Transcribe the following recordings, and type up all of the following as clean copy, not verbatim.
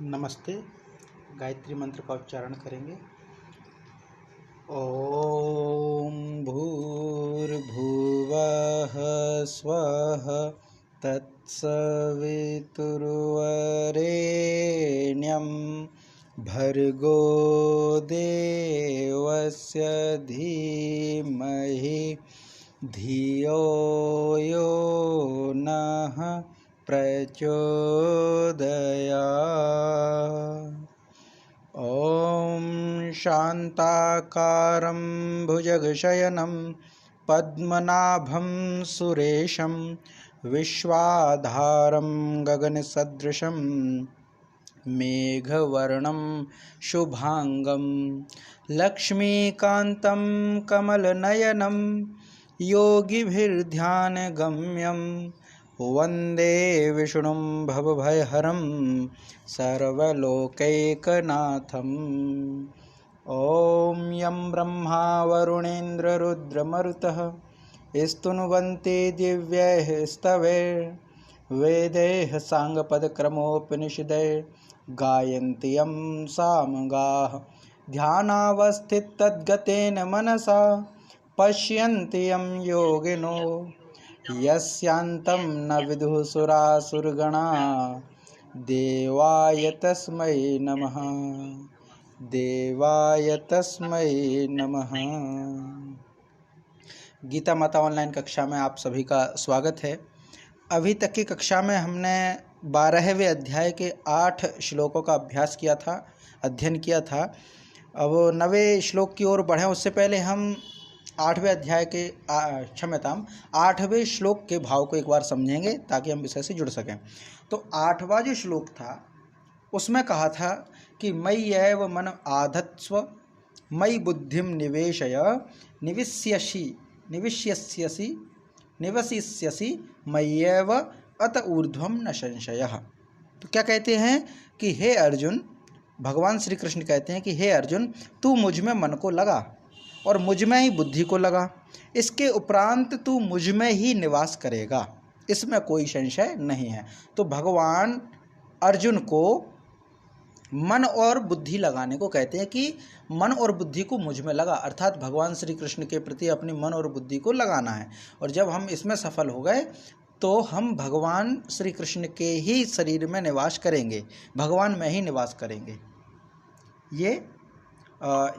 नमस्ते। गायत्री मंत्र का उच्चारण करेंगे। ओम भूर्भुवः स्वः तत्सवितुर्वरेण्यं भर्गो देवस्य धीमहि धियो यो नः प्रचोदयात्। ॐ शान्ताकारं भुजगशयनं पद्मनाभं सुरेशं विश्वाधारं गगनसदृशं मेघवर्णं शुभांगं लक्ष्मीकान्तं कमलनयनं योगिभिर्ध्यानगम्यं वन्दे विष्णुं भवभयहरं सर्वलोकैकनाथम्। ॐ यं ब्रह्मा वरुणेन्द्ररुद्रमरुतः स्तुन्वन्ते दिव्यैः स्तवैर्वेदैः साङ्गपदक्रमोपनिषदैः गायन्ति यं सामगाः ध्यानावस्थिततद्गतेन मनसा पश्यन्ति यं योगिनो यस्यान्तं न विदुः सुरासुरगणा देवाय तस्मै नमः। देवाय तस्मै नमः। गीता माता ऑनलाइन कक्षा में आप सभी का स्वागत है। अभी तक की कक्षा में हमने 12वें अध्याय के 8 श्लोकों का अभ्यास किया था, अध्ययन किया था। अब 9वें श्लोक की ओर बढ़ें उससे पहले हम 8वें अध्याय के 8वें श्लोक के भाव को एक बार समझेंगे ताकि हम विषय से जुड़ सकें। तो 8वां जो श्लोक था उसमें कहा था कि मयि एव मन आधत्स्व मयि बुद्धिम निवेशय निवसिष्यसि मय्येव अत ऊर्ध्वं न संशयः। तो क्या कहते हैं कि हे अर्जुन, भगवान श्री कृष्ण कहते हैं कि हे अर्जुन, तू मुझ में मन को लगा और मुझ में ही बुद्धि को लगा, इसके उपरांत तू मुझ में ही निवास करेगा, इसमें कोई संशय नहीं है। तो भगवान अर्जुन को मन और बुद्धि लगाने को कहते हैं कि मन और बुद्धि को मुझ में लगा, अर्थात भगवान श्री कृष्ण के प्रति अपनी मन और बुद्धि को लगाना है। और जब हम इसमें सफल हो गए तो हम भगवान श्री कृष्ण के ही शरीर में निवास करेंगे, भगवान में ही निवास करेंगे। ये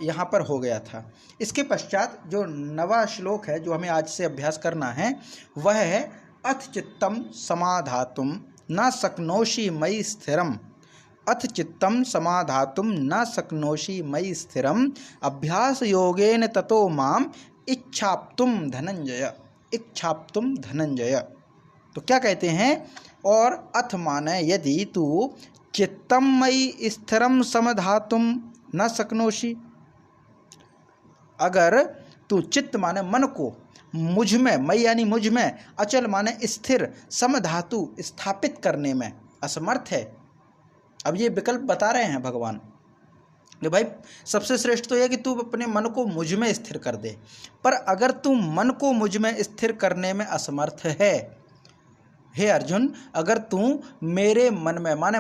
यहाँ पर हो गया था। इसके पश्चात जो 9वां श्लोक है जो हमें आज से अभ्यास करना है वह है अथ चित्तम समाधातुम न शक्नोषि मयि स्थिरम। अथ चित्तम समाधातुम न शक्नोषि मयि स्थिरम अभ्यास योगेन ततो माम इच्छाप्तुम धनंजय। इच्छाप्तुम धनंजय। तो क्या कहते हैं? और अथ माने यदि तू चित्तम मयि स्थिरम समधातुम न शक्नोषि, अगर तू चित्त माने मन को मुझ में, मई यानी मुझ में, अचल माने स्थिर, समधातु स्थापित करने में असमर्थ है। अब ये विकल्प बता रहे हैं भगवान कि भाई सबसे श्रेष्ठ तो यह कि तू अपने मन को मुझ में स्थिर कर दे, पर अगर तू मन को मुझ में स्थिर करने में असमर्थ है, हे अर्जुन, अगर तू मेरे मन में माने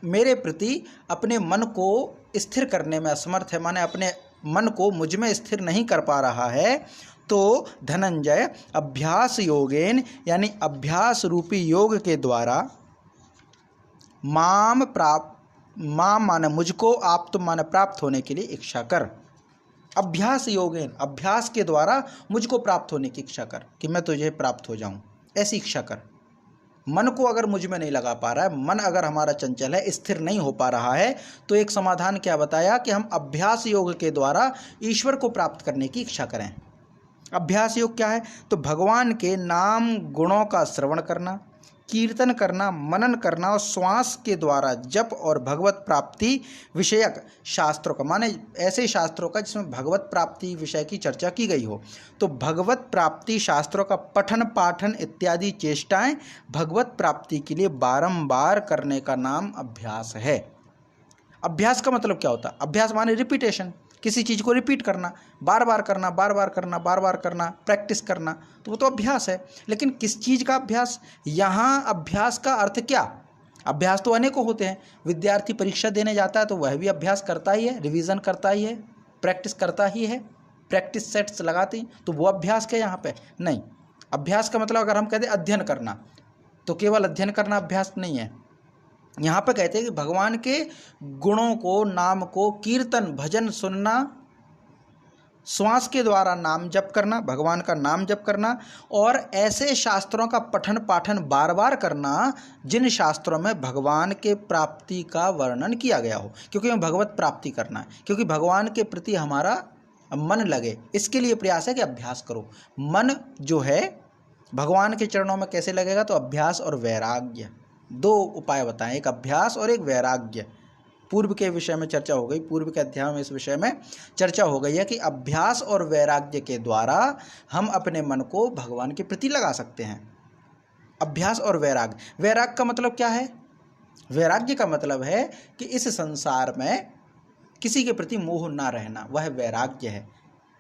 मेरे प्रति अपने मन को स्थिर करने में असमर्थ है, माने अपने मन को मुझ में स्थिर नहीं कर पा रहा है, तो धनंजय अभ्यास योगेन यानी अभ्यास रूपी योग के द्वारा माम माने मुझको, आप्त माने प्राप्त होने के लिए इच्छा कर। अभ्यास योगेन अभ्यास के द्वारा मुझको प्राप्त होने की इच्छा कर कि मैं तुझे प्राप्त हो जाऊं, ऐसी इच्छा कर। मन को अगर मुझ में नहीं लगा पा रहा है, मन अगर हमारा चंचल है, स्थिर नहीं हो पा रहा है, तो एक समाधान क्या बताया कि हम अभ्यास योग के द्वारा ईश्वर को प्राप्त करने की इच्छा करें। अभ्यास योग क्या है? तो भगवान के नाम गुणों का श्रवण करना, कीर्तन करना, मनन करना और श्वास के द्वारा जप और भगवत प्राप्ति विषयक शास्त्रों का, माने ऐसे शास्त्रों का जिसमें भगवत प्राप्ति विषय की चर्चा की गई हो। तो भगवत प्राप्ति शास्त्रों का पठन पाठन इत्यादि चेष्टाएं भगवत प्राप्ति के लिए बारंबार करने का नाम अभ्यास है। अभ्यास का मतलब क्या होता है? अभ्यास माने रिपीटेशन, किसी चीज़ को रिपीट करना, बार बार करना, बार बार करना, बार बार करना, प्रैक्टिस करना, तो वो तो अभ्यास है। लेकिन किस चीज़ का अभ्यास? यहाँ अभ्यास का अर्थ क्या? अभ्यास तो अनेकों होते हैं। विद्यार्थी परीक्षा देने जाता है तो वह भी अभ्यास करता ही है, रिवीजन करता ही है, प्रैक्टिस करता ही है, प्रैक्टिस सेट्स लगाते ही, तो वो अभ्यास क्या यहाँ पे नहीं। अभ्यास का मतलब अगर हम कहते हैं अध्ययन करना, तो केवल अध्ययन करना अभ्यास नहीं है। यहाँ पे कहते हैं कि भगवान के गुणों को, नाम को, कीर्तन भजन सुनना, श्वास के द्वारा नाम जप करना, भगवान का नाम जप करना, और ऐसे शास्त्रों का पठन पाठन बार बार करना जिन शास्त्रों में भगवान के प्राप्ति का वर्णन किया गया हो, क्योंकि हमें भगवत प्राप्ति करना है, क्योंकि भगवान के प्रति हमारा मन लगे, इसके लिए प्रयास है कि अभ्यास करो। मन जो है भगवान के चरणों में कैसे लगेगा, तो अभ्यास और वैराग्य, दो उपाय बताएं, एक अभ्यास और एक वैराग्य। पूर्व के विषय में चर्चा हो गई, पूर्व के अध्याय में इस विषय में चर्चा हो गई है कि अभ्यास और वैराग्य के द्वारा हम अपने मन को भगवान के प्रति लगा सकते हैं। अभ्यास और वैराग्य, वैराग्य का मतलब क्या है? वैराग्य का मतलब है कि इस संसार में किसी के प्रति मोह ना रहना, वह वैराग्य है।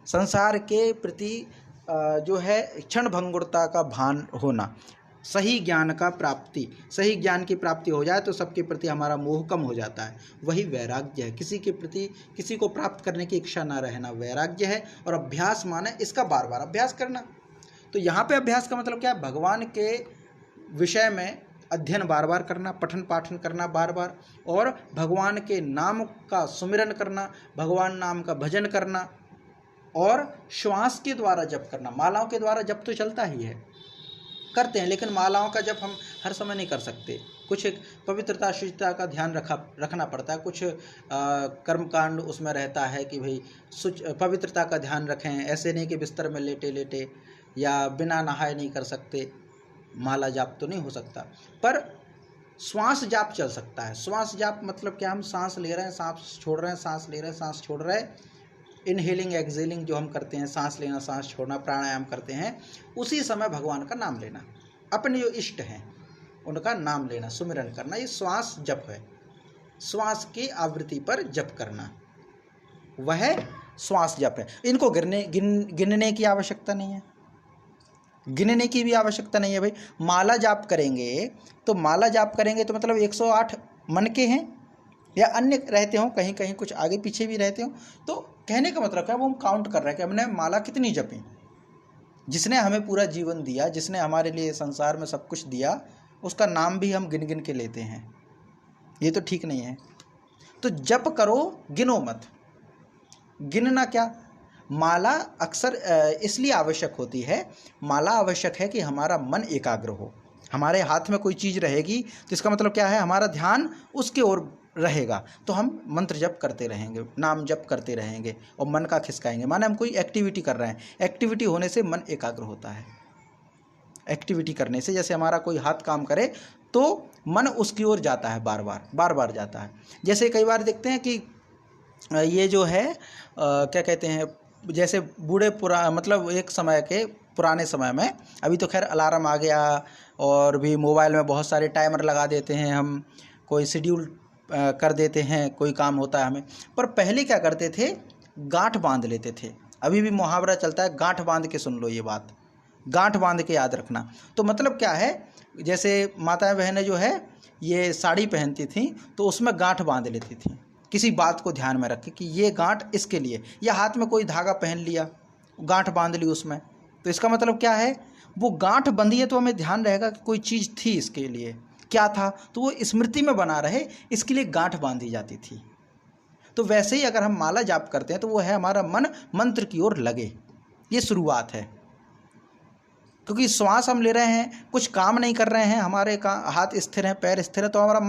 संसार के प्रति जो है क्षण भंगुरता का भान होना, सही ज्ञान का प्राप्ति, सही ज्ञान की प्राप्ति हो जाए तो सबके प्रति हमारा मोह कम हो जाता है, वही वैराग्य है। किसी के प्रति, किसी को प्राप्त करने की इच्छा ना रहना वैराग्य है। और अभ्यास माने इसका बार बार अभ्यास करना। तो यहाँ पे अभ्यास का मतलब क्या है? भगवान के विषय में अध्ययन बार बार करना, पठन पाठन करना बार बार, और भगवान के नाम का सुमिरन करना, भगवान नाम का भजन करना, और श्वास के द्वारा जप करना। मालाओं के द्वारा जप तो चलता ही है, करते हैं, लेकिन मालाओं का जप हम हर समय नहीं कर सकते। कुछ एक पवित्रता शुचिता का ध्यान रखना पड़ता है। कुछ कर्मकांड उसमें रहता है कि भाई पवित्रता का ध्यान रखें, ऐसे नहीं कि बिस्तर में लेटे लेटे या बिना नहाए नहीं कर सकते, माला जाप तो नहीं हो सकता। पर श्वास जाप चल सकता है। श्वास जाप मतलब क्या? हम सांस ले रहे हैं, सांस छोड़ रहे हैं, सांस ले रहे हैं, सांस छोड़ रहे हैं, इनहेलिंग एक्सहेलिंग जो हम करते हैं, सांस लेना सांस छोड़ना, प्राणायाम करते हैं, उसी समय भगवान का नाम लेना, अपने जो इष्ट हैं उनका नाम लेना, सुमिरन करना, ये श्वास जप है। श्वास की आवृत्ति पर जप करना, वह श्वास जप है। इनको गिनने की आवश्यकता नहीं है, गिनने की भी आवश्यकता नहीं है। भाई माला जाप करेंगे तो मतलब 108 मन के हैं या अन्य रहते हो, कहीं कहीं कुछ आगे पीछे भी रहते हो, तो कहने का मतलब क्या? वो हम काउंट कर रहे हैं कि हमने माला कितनी जपी। जिसने हमें पूरा जीवन दिया, जिसने हमारे लिए संसार में सब कुछ दिया, उसका नाम भी हम गिन गिन के लेते हैं, ये तो ठीक नहीं है। तो जप करो, गिनो मत। गिनना क्या? माला अक्सर इसलिए आवश्यक होती है, माला आवश्यक है कि हमारा मन एकाग्र हो। हमारे हाथ में कोई चीज़ रहेगी तो इसका मतलब क्या है? हमारा ध्यान उसके ओर रहेगा, तो हम मंत्र जप करते रहेंगे, नाम जप करते रहेंगे और मन का खिसकाएंगे। माने हम कोई एक्टिविटी कर रहे हैं, एक्टिविटी होने से मन एकाग्र होता है। एक्टिविटी करने से, जैसे हमारा कोई हाथ काम करे तो मन उसकी ओर जाता है, बार बार जाता है। जैसे कई बार देखते हैं कि ये जो है क्या कहते हैं, जैसे मतलब एक समय के पुराने समय में, अभी तो खैर अलार्म आ गया और भी मोबाइल में बहुत सारे टाइमर लगा देते हैं, हम कोई शेड्यूल कर देते हैं, कोई काम होता है हमें। पर पहले क्या करते थे? गांठ बांध लेते थे। अभी भी मुहावरा चलता है, गांठ बांध के सुन लो ये बात, गांठ बांध के याद रखना। तो मतलब क्या है? जैसे माताएं बहनें जो है ये साड़ी पहनती थी तो उसमें गांठ बांध लेती थी, किसी बात को ध्यान में रख के कि ये गांठ इसके लिए, या हाथ में कोई धागा पहन लिया, गांठ बांध ली उसमें, तो इसका मतलब क्या है? वो गांठ बंधी है तो हमें ध्यान रहेगा कि कोई चीज़ थी, इसके लिए क्या था, तो वो स्मृति में बना रहे, इसके लिए गांठ बांधी जाती थी। तो वैसे ही अगर हम माला जाप करते हैं तो वो है हमारा मन मंत्र की ओर लगे, ये शुरुआत है। क्योंकि श्वास हम ले रहे हैं, कुछ काम नहीं कर रहे हैं, हमारे हाथ स्थिर हैं, पैर स्थिर है, तो हमारा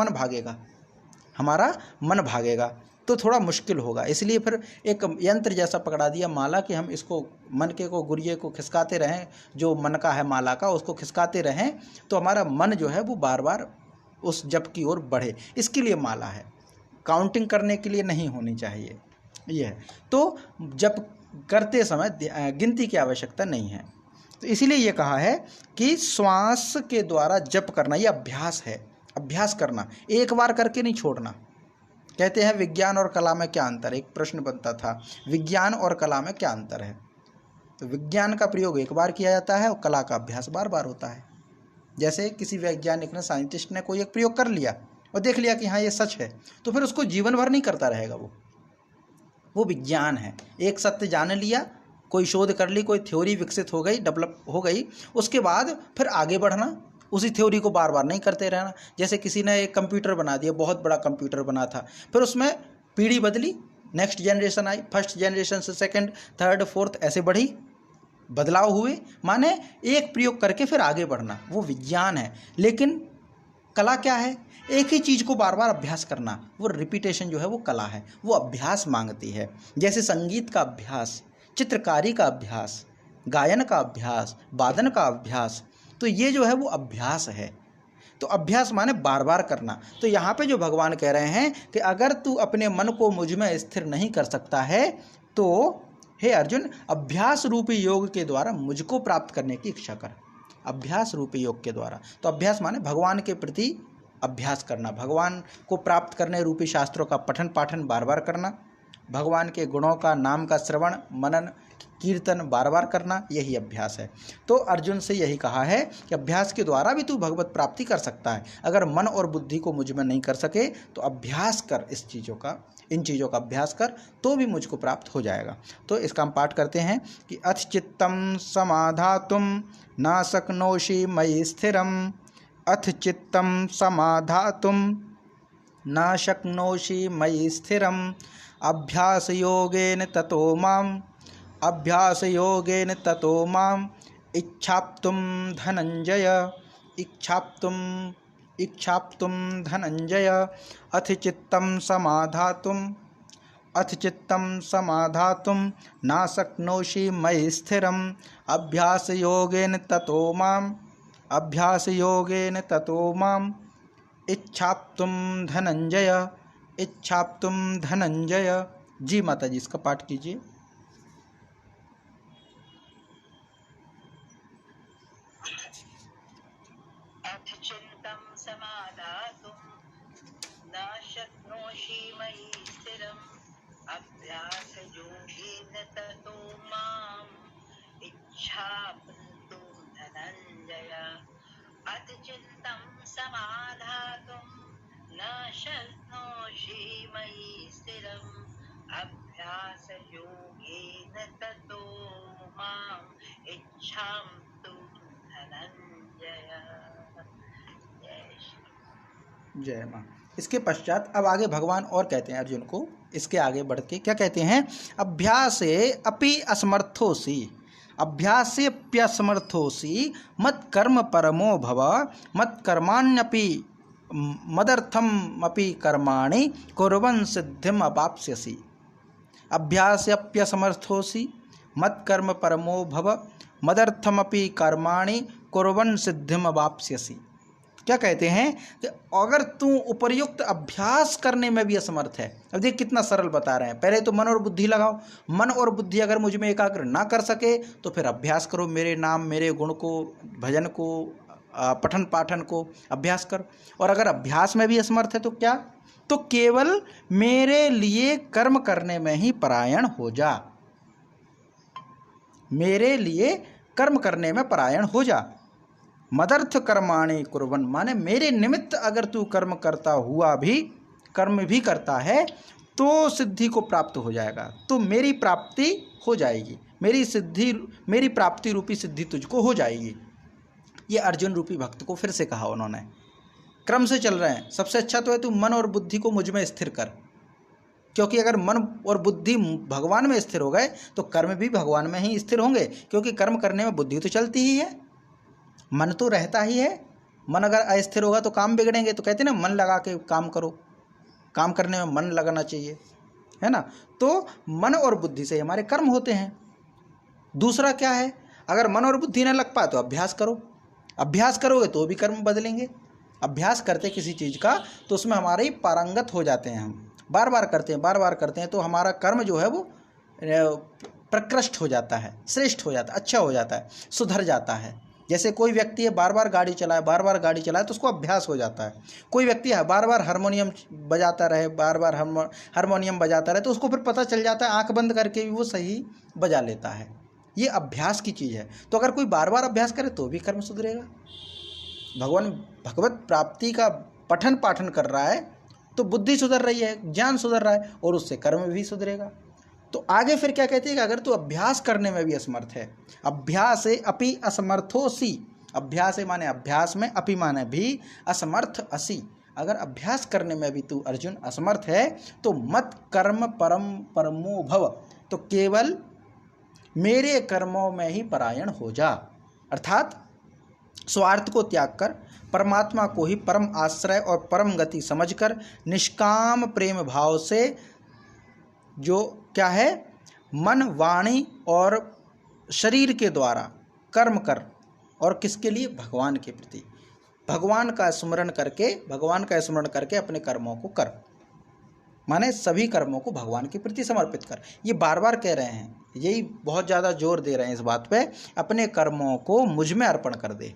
मन भागेगा, तो थोड़ा मुश्किल होगा। इसलिए फिर एक यंत्र जैसा पकड़ा दिया माला कि हम इसको मन के को गुरिये को खिसकाते रहें, जो मन का है माला का उसको खिसकाते रहें, तो हमारा मन जो है वो बार बार उस जप की ओर बढ़े। इसके लिए माला है, काउंटिंग करने के लिए नहीं होनी चाहिए ये है। तो जप करते समय गिनती की आवश्यकता नहीं है। तो इसीलिए ये कहा है कि श्वास के द्वारा जप करना ये अभ्यास है, अभ्यास करना, एक बार करके नहीं छोड़ना। कहते हैं विज्ञान और कला में क्या अंतर है? एक प्रश्न बनता था, विज्ञान और कला में क्या अंतर है? तो विज्ञान का प्रयोग एक बार किया जाता है और कला का अभ्यास बार बार होता है। जैसे किसी वैज्ञानिक ने, साइंटिस्ट ने कोई एक प्रयोग कर लिया, और देख लिया कि हाँ ये सच है, तो फिर उसको जीवन भर नहीं करता रहेगा। वो विज्ञान है। एक सत्य जान लिया, कोई शोध कर ली, कोई थ्योरी विकसित हो गई, डेवलप हो गई, उसके बाद फिर आगे बढ़ना, उसी थ्योरी को बार बार नहीं करते रहना। जैसे किसी ने एक कंप्यूटर बना दिया, बहुत बड़ा कंप्यूटर बना था, फिर उसमें पीढ़ी बदली, नेक्स्ट जनरेशन आई, फर्स्ट जनरेशन से सेकंड, थर्ड, फोर्थ, ऐसे बढ़ी, बदलाव हुए, माने एक प्रयोग करके फिर आगे बढ़ना, वो विज्ञान है। लेकिन कला क्या है? एक ही चीज़ को बार बार अभ्यास करना, वो रिपीटेशन जो है वो कला है, वो अभ्यास मांगती है। जैसे संगीत का अभ्यास, चित्रकारी का अभ्यास, गायन का अभ्यास, वादन का अभ्यास, तो ये जो है वो अभ्यास है। तो अभ्यास माने बार बार करना। तो यहाँ पे जो भगवान कह रहे हैं कि अगर तू अपने मन को मुझ में स्थिर नहीं कर सकता है तो हे अर्जुन, अभ्यास रूपी योग के द्वारा मुझको प्राप्त करने की इच्छा कर। अभ्यास रूपी योग के द्वारा, तो अभ्यास माने भगवान के प्रति अभ्यास करना, भगवान को प्राप्त करने रूपी शास्त्रों का पठन पाठन बार बार करना, भगवान के गुणों का, नाम का श्रवण मनन कीर्तन बार बार करना, यही अभ्यास है। तो अर्जुन से यही कहा है कि अभ्यास के द्वारा भी तू भगवत प्राप्ति कर सकता है। अगर मन और बुद्धि को मुझ में नहीं कर सके तो अभ्यास कर, इन चीज़ों का अभ्यास कर, तो भी मुझको प्राप्त हो जाएगा। तो इसका हम पाठ करते हैं कि अथ चित्तम समाधातुम न शक्नोषि मयि स्थिरम, अथ चित्तम समाधातुम न शक्नोषि मयि स्थिरम, अभ्यास योगेन ततो माम इच्छाप्तुम धनंजय, इच्छाप्तुम धनंजय, अथ चित्तम समाधातुम न शक्नोषि मयि स्थिरम, अभ्यास योगेन ततो माम इच्छाप्तुम धनंजय। जी माता जी, इसका पाठ कीजिए। अथ चित्तं समाधातुं न शक्नोषि मयि स्थिरम्, अभ्यासयोगेन ततो माम् इच्छाप्तुं धनंजय। अथ चित्तं समाधातुं न शक्नोषि मयि स्थिरम्, अभ्यासयोगेन ततो माम् इच्छाप्तुं धनंजय। जय माँ। इसके पश्चात अब आगे भगवान और कहते हैं अर्जुन को, इसके आगे बढ़ के क्या कहते हैं? अभ्यासे अपि असमर्थोसी मत कर्म परमो भव, मत कर्माण्यपि मदर्थम अपि कर्माणि कुर्वन् सिद्धिम अवाप्स्यसि। अभ्यास्यप्यसमर्थोसी मत कर्म परमो भव, मदर्थमपि कर्माणि कुर्वन् सिद्धिम अवाप्स्यसि। क्या कहते हैं कि अगर तू उपर्युक्त अभ्यास करने में भी असमर्थ है, अब देख कितना सरल बता रहे हैं। पहले तो मन और बुद्धि लगाओ, मन और बुद्धि अगर मुझ में एकाग्र ना कर सके तो फिर अभ्यास करो, मेरे नाम मेरे गुण को, भजन को, पठन पाठन को अभ्यास कर। और अगर अभ्यास में भी असमर्थ है तो क्या? तो केवल मेरे लिए कर्म करने में ही परायण हो जा, मेरे लिए कर्म करने में परायण हो जा। मदर्थ कर्माणि कुर्वन्, माने मेरे निमित्त अगर तू कर्म करता हुआ भी, कर्म भी करता है तो सिद्धि को प्राप्त हो जाएगा, तो मेरी प्राप्ति हो जाएगी, मेरी प्राप्ति रूपी सिद्धि तुझको हो जाएगी। ये अर्जुन रूपी भक्त को फिर से कहा उन्होंने। क्रम से चल रहे हैं। सबसे अच्छा तो है तू मन और बुद्धि को मुझ में स्थिर कर, क्योंकि अगर मन और बुद्धि भगवान में स्थिर हो गए तो कर्म भी भगवान में ही स्थिर होंगे, क्योंकि कर्म करने में बुद्धि तो चलती ही है, मन तो रहता ही है। मन अगर अस्थिर होगा तो काम बिगड़ेंगे। तो कहते हैं ना, मन लगा के काम करो, काम करने में मन लगाना चाहिए, है ना। तो मन और बुद्धि से हमारे कर्म होते हैं। दूसरा क्या है, अगर मन और बुद्धि न लग पाए तो अभ्यास करो, अभ्यास करोगे तो भी कर्म बदलेंगे। अभ्यास करते किसी चीज़ का तो उसमें हमारे पारंगत हो जाते हैं, हम बार बार करते हैं तो हमारा कर्म जो है वो प्रकृष्ट हो जाता है, श्रेष्ठ हो जाता है, अच्छा हो जाता है, सुधर जाता है। जैसे कोई व्यक्ति है बार बार गाड़ी चलाए तो उसको अभ्यास हो जाता है। कोई व्यक्ति है बार बार हारमोनियम बजाता रहे, तो उसको फिर पता चल जाता है, आंख बंद करके भी वो सही बजा लेता है। ये अभ्यास की चीज़ है। तो अगर कोई बार बार अभ्यास करे तो भी कर्म सुधरेगा। भगवत प्राप्ति का पठन पाठन कर रहा है तो बुद्धि सुधर रही है, ज्ञान सुधर रहा है और उससे कर्म भी सुधरेगा। तो आगे फिर क्या कहते हैं कि अगर तू अभ्यास करने में भी असमर्थ है, अभ्यास अपि असमर्थोसी, अभ्यास माने अभ्यास में, अपि माने भी, असमर्थ असि, अगर अभ्यास करने में भी तू अर्जुन असमर्थ है तो मत कर्म परम परमो भव, तो केवल मेरे कर्मों में ही परायण हो जा, अर्थात स्वार्थ को त्याग कर परमात्मा को ही परम आश्रय और परम गति समझकर निष्काम प्रेम भाव से जो क्या है मन वाणी और शरीर के द्वारा कर्म कर, और किसके लिए, भगवान के प्रति, भगवान का स्मरण करके अपने कर्मों को कर, माने सभी कर्मों को भगवान के प्रति समर्पित कर। ये बार बार कह रहे हैं, यही बहुत ज़्यादा जोर दे रहे हैं इस बात पे, अपने कर्मों को मुझ में अर्पण कर दे,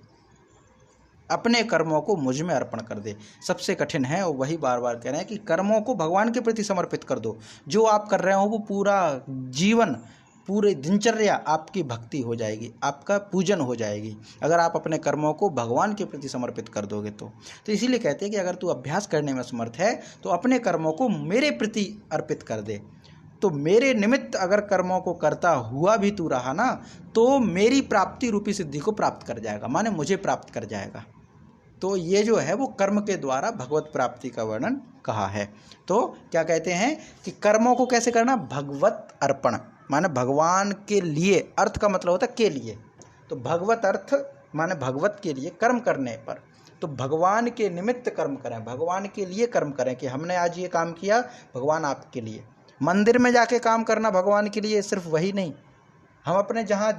अपने कर्मों को मुझ में अर्पण कर दे। सबसे कठिन है और वही बार बार कह रहे हैं कि कर्मों को भगवान के प्रति समर्पित कर दो। जो आप कर रहे हो वो पूरा जीवन, पूरे दिनचर्या आपकी भक्ति हो जाएगी, आपका पूजन हो जाएगी, अगर आप अपने कर्मों को भगवान के प्रति समर्पित कर दोगे तो इसीलिए कहते हैं कि अगर तू अभ्यास करने में समर्थ है तो अपने कर्मों को मेरे प्रति अर्पित कर दे। तो मेरे निमित्त अगर कर्मों को करता हुआ भी तू रहा ना तो मेरी प्राप्ति रूपी सिद्धि को प्राप्त कर जाएगा, माने मुझे प्राप्त कर जाएगा। तो ये जो है वो कर्म के द्वारा भगवत प्राप्ति का वर्णन कहा है। तो क्या कहते हैं कि कर्मों को कैसे करना, भगवत अर्पण, माने भगवान के लिए, अर्थ का मतलब होता है के लिए, तो भगवत अर्थ माने भगवत के लिए कर्म करने पर, तो भगवान के निमित्त कर्म करें, भगवान के लिए कर्म करें कि हमने आज ये काम किया भगवान आपके लिए। मंदिर में जाके काम करना भगवान के लिए सिर्फ वही नहीं, हम अपने जहाँ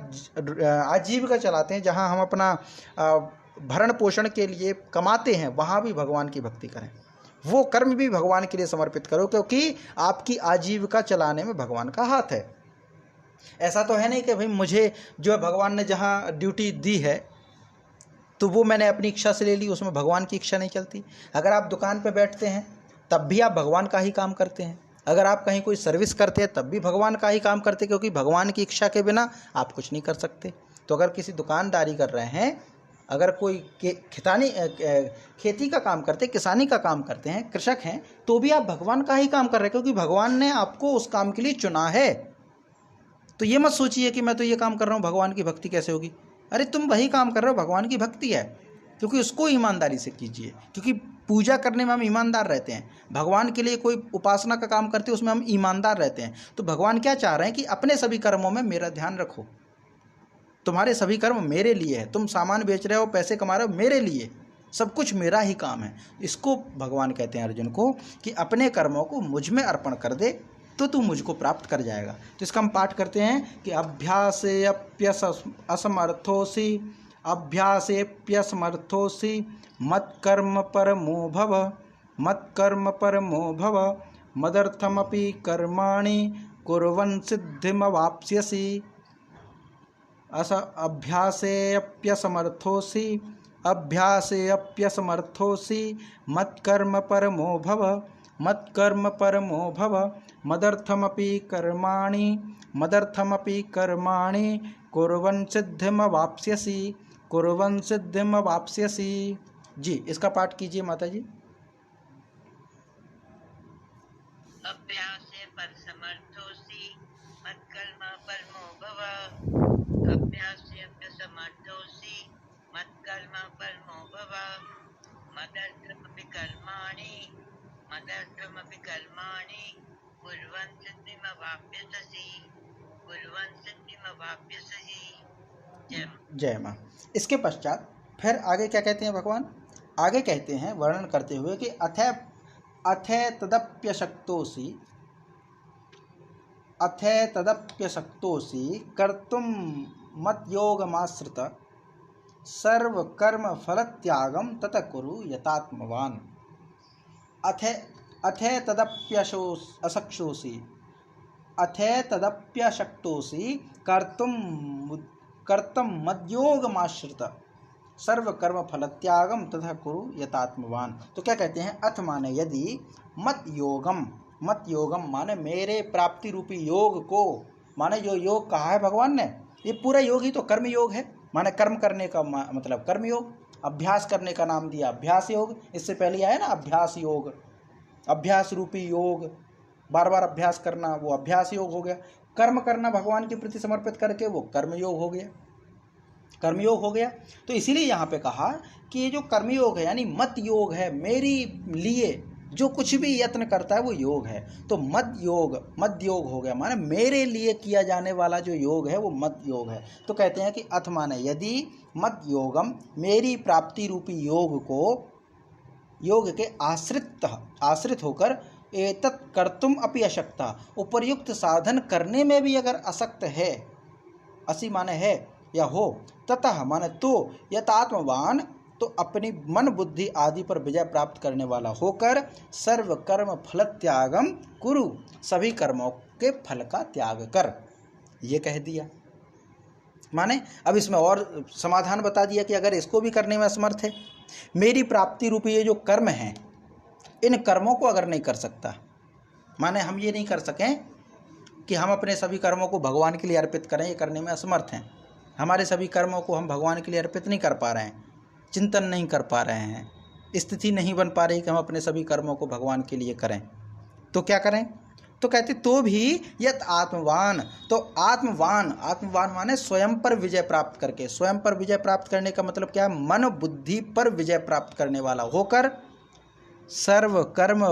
आजीविका चलाते हैं, जहाँ हम अपना भरण पोषण के लिए कमाते हैं, वहाँ भी भगवान की भक्ति करें, वो कर्म भी भगवान के लिए समर्पित करो, क्योंकि आपकी आजीविका चलाने में भगवान का हाथ है। ऐसा तो है नहीं कि भाई मुझे जो है भगवान ने जहाँ ड्यूटी दी है तो वो मैंने अपनी इच्छा से ले ली, उसमें भगवान की इच्छा नहीं चलती। अगर आप दुकान पर बैठते हैं तब भी आप भगवान का ही काम करते हैं, अगर आप कहीं कोई सर्विस करते हैं तब भी भगवान का ही काम करते हैं, क्योंकि भगवान की इच्छा के बिना आप कुछ नहीं कर सकते। तो अगर किसी दुकानदारी कर रहे हैं, अगर कोई खेती का काम करते, किसानी का काम करते हैं, कृषक हैं, तो भी आप भगवान का ही काम कर रहे हैं, क्योंकि भगवान ने आपको उस काम के लिए चुना है। तो ये मत सोचिए कि मैं तो ये काम कर रहा हूँ भगवान की भक्ति कैसे होगी। अरे तुम वही काम कर रहे हो, भगवान की भक्ति है, क्योंकि उसको ईमानदारी से कीजिए, क्योंकि पूजा करने में हम ईमानदार रहते हैं। भगवान के लिए कोई उपासना का काम करते हैं उसमें हम ईमानदार रहते हैं। तो भगवान क्या चाह रहे हैं कि अपने सभी कर्मों में मेरा ध्यान रखो, तुम्हारे सभी कर्म मेरे लिए है, तुम सामान बेच रहे हो, पैसे कमा रहे हो, मेरे लिए, सब कुछ मेरा ही काम है। इसको भगवान कहते हैं अर्जुन को कि अपने कर्मों को मुझ में अर्पण कर दे तो तू मुझको प्राप्त कर जाएगा। तो इसका हम पाठ करते हैं कि अभ्यासेऽप्यस असमर्थोऽसि, अभ्यासेऽप्यसमर्थोऽसि, मत्कर्म परमो भव, मत्कर्म परमो भव, मदर्थमपि कर्माणि कुर्वन् सिद्धिमवाप्स्यसि। अभ्यासेऽप्यसमर्थोऽसि, अभ्यासेऽप्यसमर्थोऽसि, मत्कर्म परमो भव, मत्कर्म परमो भव, मदर्थमपि कर्माणि, मदर्थमपि कर्माणि कुर्वन् सिद्धिमवाप्स्यसि, कुर्वन् सिद्धिमवाप्स्यसि। जी, इसका पाठ कीजिए माता जी। अभ्यासे परसमर्थोऽसि, मत्कर्म परमो भव, अभ्यासे परसमर्थोऽसि, मत्कर्म परमो भव, मदर्थमपि कर्माणि, मदर्थमपि कर्माणि कुर्वन् सिद्धिमवाप्स्यसि, कुर्वन् सिद्धिमवाप्स्यसि। जय माँ। इसके पश्चात फिर आगे क्या कहते हैं भगवान, आगे कहते हैं वर्णन करते हुए कि अथै तदप्यशक्तोऽसि, अथै तदप्यशक्तोऽसि कर्तुं मद्योगमाश्रित सर्वकर्म फलत्यागं ततः कुरु यतात्मवान्। अथै तदप्यशक्तोऽसि, अथै तदप्यशक्तोऽसि कर्तुं मद्योगमाश्रित सर्वकर्म फलत्यागम तथा कुरु यतात्मवान। तो क्या कहते हैं, अथ माने यदि, मत योगम, मत योगम माने मेरे प्राप्ति रूपी योग को, माने जो योग कहा है भगवान ने, ये पूरा योग ही तो कर्म योग है, माने कर्म करने का मतलब कर्म योग। अभ्यास करने का नाम दिया अभ्यास योग। इससे पहले आया ना अभ्यास योग, अभ्यास रूपी योग, बार बार अभ्यास करना, वो अभ्यास योग हो गया। कर्म करना भगवान के प्रति समर्पित करके, वो कर्मयोग हो गया, कर्मयोग हो गया। तो इसीलिए यहाँ पे कहा कि ये जो कर्मयोग है यानी मत योग है, मेरी लिए जो कुछ भी यत्न करता है वो योग है। तो मत योग हो गया, माने मेरे लिए किया जाने वाला जो योग है वो मत योग है। तो कहते हैं कि अथ माने यदि मत योगम, मेरी प्राप्ति रूपी योग को, योग के आश्रित होकर एतत् कर्तुम अपि अशक्ता, उपर्युक्त साधन करने में भी अगर असक्त है, असी माने है या हो, ततः माने तो यतात्मवान, तो अपनी मन बुद्धि आदि पर विजय प्राप्त करने वाला होकर सर्व कर्म फल त्यागम कुरु, सभी कर्मों के फल का त्याग कर, ये कह दिया। माने अब इसमें और समाधान बता दिया कि अगर इसको भी करने में असमर्थ है, मेरी प्राप्ति रूपी ये जो कर्म हैं, इन कर्मों को अगर नहीं कर सकता, माने हम ये नहीं कर सकें कि हम अपने सभी कर्मों को भगवान के लिए अर्पित करें, ये करने में असमर्थ हैं। हमारे सभी कर्मों को हम भगवान के लिए अर्पित नहीं कर पा रहे हैं, चिंतन नहीं कर पा रहे हैं, स्थिति नहीं बन पा रही कि हम अपने सभी कर्मों को भगवान के लिए करें। तो क्या करें? तो कहते तो भी यत आत्मवान, तो आत्मवान माने स्वयं पर विजय प्राप्त करके, स्वयं पर विजय प्राप्त करने का मतलब क्या है? मन बुद्धि पर विजय प्राप्त करने वाला होकर सर्व कर्म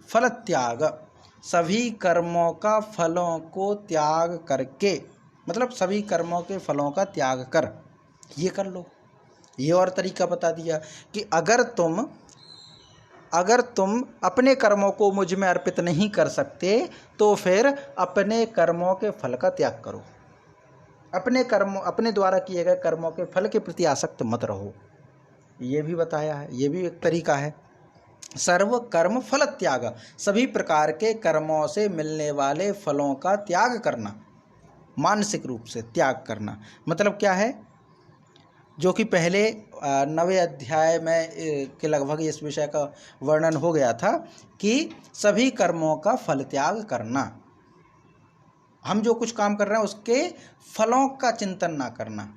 फल त्याग, सभी कर्मों का फलों को त्याग करके, मतलब सभी कर्मों के फलों का त्याग कर, ये कर लो। ये और तरीका बता दिया कि अगर तुम अपने कर्मों को मुझ में अर्पित नहीं कर सकते तो फिर अपने कर्मों के फल का त्याग करो, अपने द्वारा किए गए कर्मों के फल के प्रति आसक्त मत रहो, ये भी बताया है। ये भी एक तरीका है। सर्व कर्म फल त्याग, सभी प्रकार के कर्मों से मिलने वाले फलों का त्याग करना, मानसिक रूप से त्याग करना। मतलब क्या है? जो कि पहले 9वें अध्याय में के लगभग इस विषय का वर्णन हो गया था कि सभी कर्मों का फल त्याग करना, हम जो कुछ काम कर रहे हैं उसके फलों का चिंतन ना करना,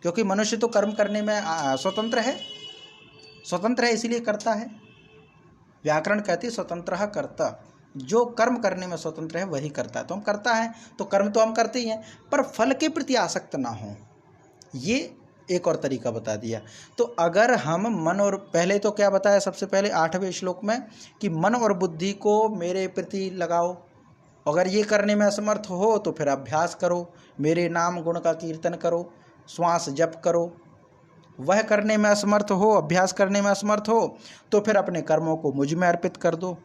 क्योंकि मनुष्य तो कर्म करने में स्वतंत्र है, इसीलिए करता है। व्याकरण कहती है स्वतंत्रः कर्ता, जो कर्म करने में स्वतंत्र है वही करता है। तो हम करता है तो कर्म तो हम करते ही हैं, पर फल के प्रति आसक्त ना हो, ये एक और तरीका बता दिया। तो अगर हम मन और, पहले तो क्या बताया सबसे पहले 8वें श्लोक में कि मन और बुद्धि को मेरे प्रति लगाओ, अगर ये करने में असमर्थ हो तो फिर अभ्यास करो, मेरे नाम गुण का कीर्तन करो, श्वास जप करो। वह करने में असमर्थ हो, अभ्यास करने में असमर्थ हो तो फिर अपने कर्मों को मुझ में अर्पित कर दो।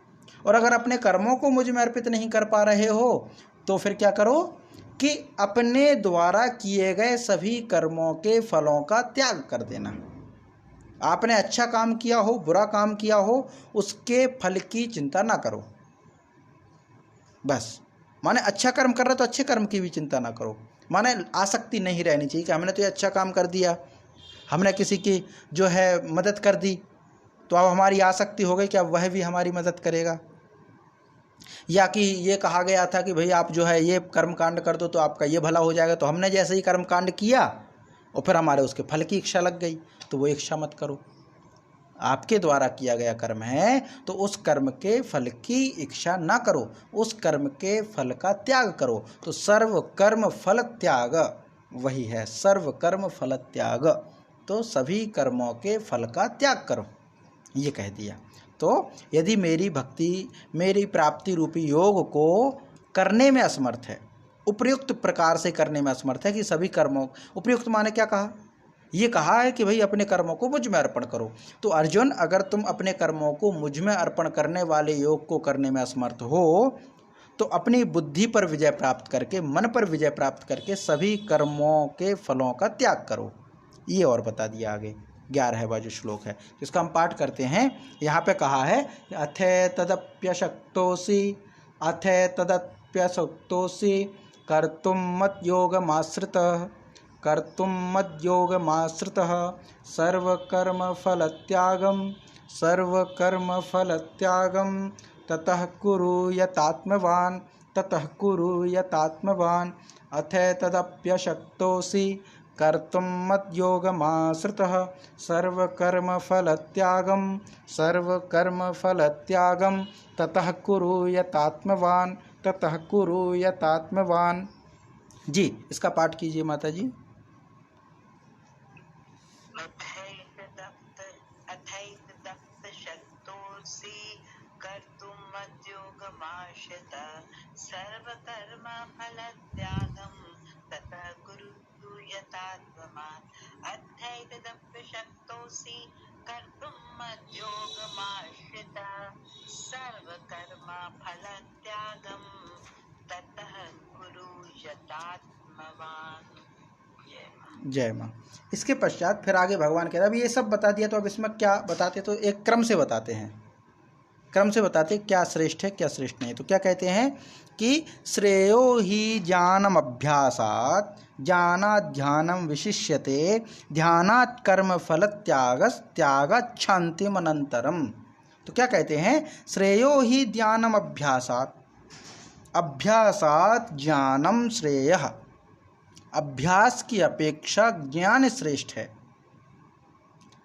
और अगर अपने कर्मों को मुझ में अर्पित नहीं कर पा रहे हो तो फिर क्या करो कि अपने द्वारा किए गए सभी कर्मों के फलों का त्याग कर देना। आपने अच्छा काम किया हो, बुरा काम किया हो, उसके फल की चिंता ना करो। बस माने अच्छा कर्म कर रहे तो अच्छे कर्म की भी चिंता ना करो। माने आसक्ति नहीं रहनी चाहिए कि हमने तो ये अच्छा काम कर दिया, हमने किसी की जो है मदद कर दी, तो अब हमारी आसक्ति हो गई कि अब वह भी हमारी मदद करेगा। या कि ये कहा गया था कि भाई आप जो है ये कर्म कांड कर दो तो आपका ये भला हो जाएगा, तो हमने जैसे ही कर्म कांड किया और फिर हमारे उसके फल की इच्छा लग गई, तो वो इच्छा मत करो। आपके द्वारा किया गया कर्म है तो उस कर्म के फल की इच्छा ना करो, उस कर्म के फल का त्याग करो। तो सर्व कर्म फल त्याग वही है, सर्व कर्म फल त्याग, तो सभी कर्मों के फल का त्याग करो, ये कह दिया। तो यदि मेरी भक्ति, मेरी प्राप्ति रूपी योग को करने में असमर्थ है, उपयुक्त प्रकार से करने में असमर्थ है कि सभी कर्मों, उपयुक्त माने क्या कहा? ये कहा है कि भाई अपने कर्मों को मुझ में अर्पण करो। तो अर्जुन, अगर तुम अपने कर्मों को मुझ में अर्पण करने वाले योग को करने में असमर्थ हो तो अपनी बुद्धि पर विजय प्राप्त करके, मन पर विजय प्राप्त करके सभी कर्मों के फलों का त्याग करो। ये और बता दिया आगे 11वां जो श्लोक है, जिसका हम पाठ करते हैं। यहाँ पे कहा है अथे तदप्यशक्तोसि, अथे तदप्यशक्तोसि कर्तुम मत योगमाश्रितः, कर्तुम मत योगमाश्रितः सर्वकर्म फलत्यागम, सर्वकर्मफलत्यागं ततः कुरु यतात्मवान्, ततः कुरु यतात्मवान्। अथ तदप्यशक्तोसि कर्तुं मद्योगमाश्रितः सर्वकर्मफलत्यागं ततः कुरु यतात्मवान्। जी, इसका पाठ कीजिए माता जी। अथैतदप्तशक्तोऽसि कर्तुं मद्योगमाश्रितः सर्वकर्मफलत्यागं ततः कुरु यतात्मवान्। अथैतदप्तशक्तोऽसि कर्तुं मद्योगमाश्रितः सर्वकर्मफलत्यागं ततः कुरु यतात्मवान्। जय माँ। इसके पश्चात फिर आगे भगवान कहते हैं, अब ये सब बता दिया तो अब इसमें क्या बताते, तो एक क्रम से बताते हैं, क्रम से बताते क्या श्रेष्ठ है क्या श्रेष्ठ नहीं। तो क्या कहते हैं कि श्रेयो ही ज्ञानम अभ्यासात ज्ञानात् ध्यानम विशिष्यते ध्यानात् कर्म फल त्यागात् शांतिम अनंतरम। तो क्या कहते हैं, श्रेयो ही ज्ञानम अभ्यासात ज्ञानम श्रेयः, अभ्यास की अपेक्षा ज्ञान श्रेष्ठ है,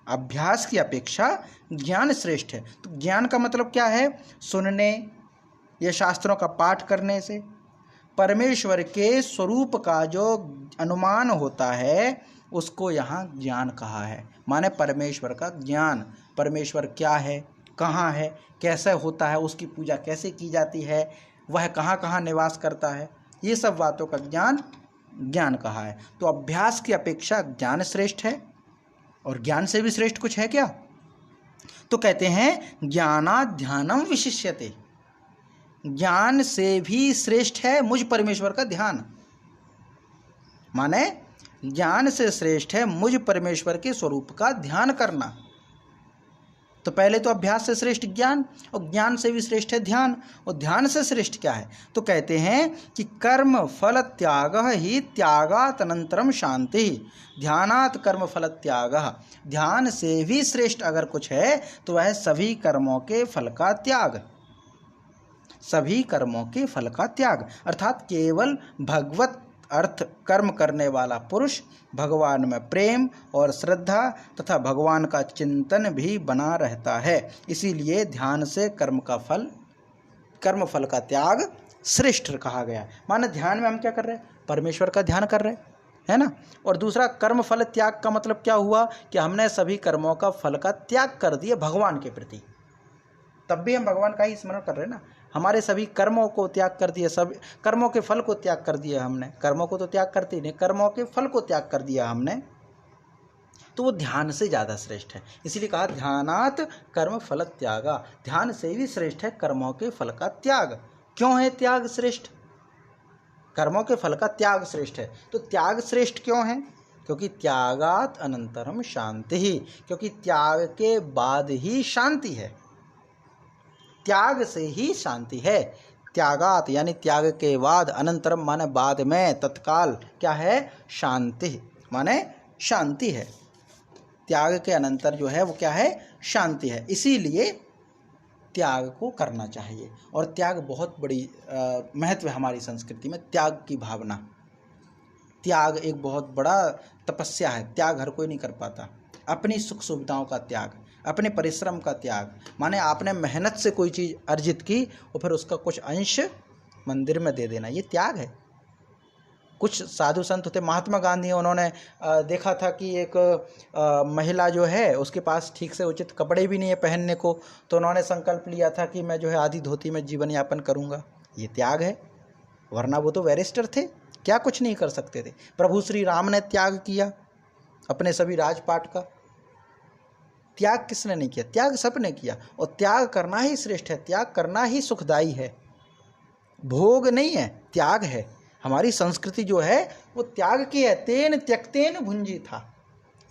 अभ्यास की अपेक्षा ज्ञान श्रेष्ठ है। तो ज्ञान का मतलब क्या है, सुनने या शास्त्रों का पाठ करने से परमेश्वर के स्वरूप का जो अनुमान होता है उसको यहाँ ज्ञान कहा है। माने परमेश्वर का ज्ञान, परमेश्वर क्या है, कहाँ है, कैसे होता है, उसकी पूजा कैसे की जाती है, वह कहाँ कहाँ निवास करता है, ये सब बातों का ज्ञान कहा है। तो अभ्यास की अपेक्षा ज्ञान श्रेष्ठ है। और ज्ञान से भी श्रेष्ठ कुछ है क्या, तो कहते हैं ज्ञानात् ध्यानम विशिष्यते, ज्ञान से भी श्रेष्ठ है मुझ परमेश्वर का ध्यान। माने ज्ञान से श्रेष्ठ है मुझ परमेश्वर के स्वरूप का ध्यान करना। तो पहले तो अभ्यास से श्रेष्ठ ज्ञान, और ज्ञान से भी श्रेष्ठ है ध्यान, और ध्यान से श्रेष्ठ क्या है, तो कहते हैं कि कर्म फल त्याग ही त्यागात अनंतरम शांति, ध्यानात् कर्म फल त्याग। ध्यान से भी श्रेष्ठ अगर कुछ है तो वह सभी कर्मों के फल का त्याग, सभी कर्मों के फल का त्याग, अर्थात केवल भगवत अर्थ कर्म करने वाला पुरुष भगवान में प्रेम और श्रद्धा तथा भगवान का चिंतन भी बना रहता है। इसीलिए ध्यान से कर्म फल का त्याग श्रेष्ठ कहा गया। माने ध्यान में हम क्या कर रहे हैं, परमेश्वर का ध्यान कर रहे हैं, है ना। और दूसरा कर्म फल त्याग का मतलब क्या हुआ कि हमने सभी कर्मों का फल का त्याग कर दिया भगवान के प्रति, तब भी हम भगवान का ही स्मरण कर रहे हैं ना। हमारे सभी कर्मों को त्याग कर दिया, सब कर्मों के फल को त्याग कर दिया हमने, कर्मों को तो त्याग करते ही नहीं, कर्मों के फल को त्याग कर दिया हमने, तो वो ध्यान से ज़्यादा श्रेष्ठ है। इसीलिए कहा ध्यानात् कर्म फल त्यागा, ध्यान से भी श्रेष्ठ है कर्मों के फल का त्याग। क्यों है त्याग श्रेष्ठ, कर्मों के फल का त्याग श्रेष्ठ है, तो त्याग श्रेष्ठ क्यों है, क्योंकि त्यागात अनंतरम शांति ही, क्योंकि त्याग के बाद ही शांति है, त्याग से ही शांति है। त्यागात यानी त्याग के बाद, अनंतरम माने बाद में, तत्काल क्या है, शांति माने शांति है। त्याग के अनंतर जो है वो क्या है, शांति है। इसीलिए त्याग को करना चाहिए। और त्याग बहुत बड़ी महत्व है हमारी संस्कृति में, त्याग की भावना। त्याग एक बहुत बड़ा तपस्या है, त्याग हर कोई नहीं कर पाता। अपनी सुख सुविधाओं का त्याग, अपने परिश्रम का त्याग, माने आपने मेहनत से कोई चीज़ अर्जित की और फिर उसका कुछ अंश मंदिर में दे देना, ये त्याग है। कुछ साधु संत होते, महात्मा गांधी, उन्होंने देखा था कि एक महिला जो है उसके पास ठीक से उचित कपड़े भी नहीं है पहनने को, तो उन्होंने संकल्प लिया था कि मैं जो है आधी धोती में जीवन यापन करूँगा। ये त्याग है, वरना वो तो बैरिस्टर थे, क्या कुछ नहीं कर सकते थे। प्रभु श्री राम ने त्याग किया अपने सभी राजपाट का, त्याग किसने नहीं किया, त्याग सबने किया। और त्याग करना ही श्रेष्ठ है, त्याग करना ही सुखदायी है, भोग नहीं है, त्याग है। हमारी संस्कृति जो है वो त्याग की है, तेन त्यक्तेन भुंजी था,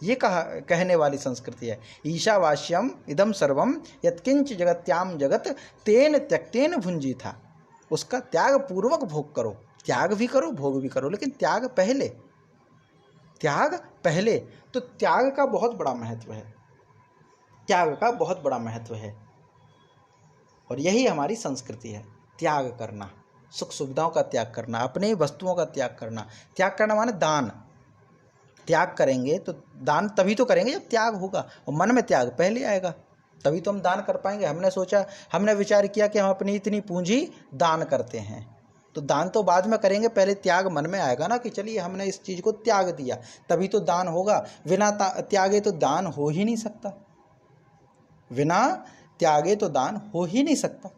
ये कहने वाली संस्कृति है। ईशावास्यम इदम सर्वम यत्किंच जगत्याम जगत तेन त्यक्तेन भुंजी था, उसका त्याग पूर्वक भोग करो, त्याग भी करो भोग भी करो, लेकिन त्याग पहले, त्याग पहले। तो त्याग का बहुत बड़ा महत्व है, त्याग का बहुत बड़ा महत्व है। और यही हमारी संस्कृति है, त्याग करना, सुख सुविधाओं का त्याग करना, अपने वस्तुओं का त्याग करना। त्याग करना माने दान, त्याग करेंगे तो दान तभी तो करेंगे जब त्याग होगा, और मन में त्याग पहले आएगा तभी तो हम दान कर पाएंगे। हमने विचार किया कि हम अपनी इतनी पूंजी दान करते हैं, तो दान तो बाद में करेंगे, पहले त्याग मन में आएगा ना कि चलिए हमने इस चीज़ को त्याग दिया, तभी तो दान होगा। बिना त्यागे तो दान हो ही नहीं सकता, बिना त्यागे तो दान हो ही नहीं सकता।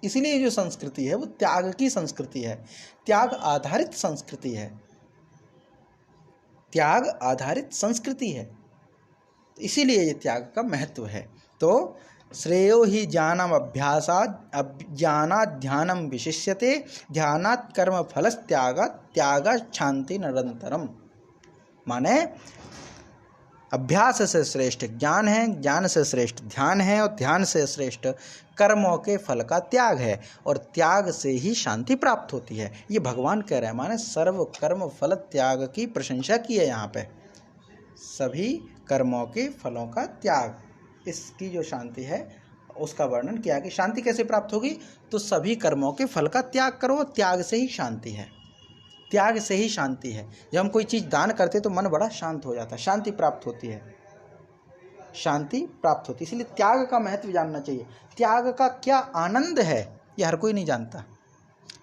इसलिए जो संस्कृति है वो त्याग की संस्कृति है, त्याग आधारित संस्कृति है, त्याग आधारित संस्कृति है। इसीलिए ये त्याग का महत्व है। तो श्रेयो ही ज्ञानम अभ्यासात् ज्ञानात् ध्यानम विशिष्यते, ध्यानात् कर्म फलस्त्यागात् त्यागात् शांति निरंतरम। माने अभ्यास से श्रेष्ठ ज्ञान है, ज्ञान से श्रेष्ठ ध्यान है, और ध्यान से श्रेष्ठ कर्मों के फल का त्याग है, और त्याग से ही शांति प्राप्त होती है। ये भगवान कह रहे हैं, माने सर्व कर्म फल त्याग की प्रशंसा की है यहाँ पे। सभी कर्मों के फलों का त्याग, इसकी जो शांति है उसका वर्णन किया कि शांति कैसे प्राप्त होगी, तो सभी कर्मों के फल का त्याग करो, त्याग से ही शांति है, त्याग से ही शांति है। जब हम कोई चीज़ दान करते तो मन बड़ा शांत हो जाता है, शांति प्राप्त होती है, शांति प्राप्त होती है। इसलिए त्याग का महत्व जानना चाहिए। त्याग का क्या आनंद है ये हर कोई नहीं जानता,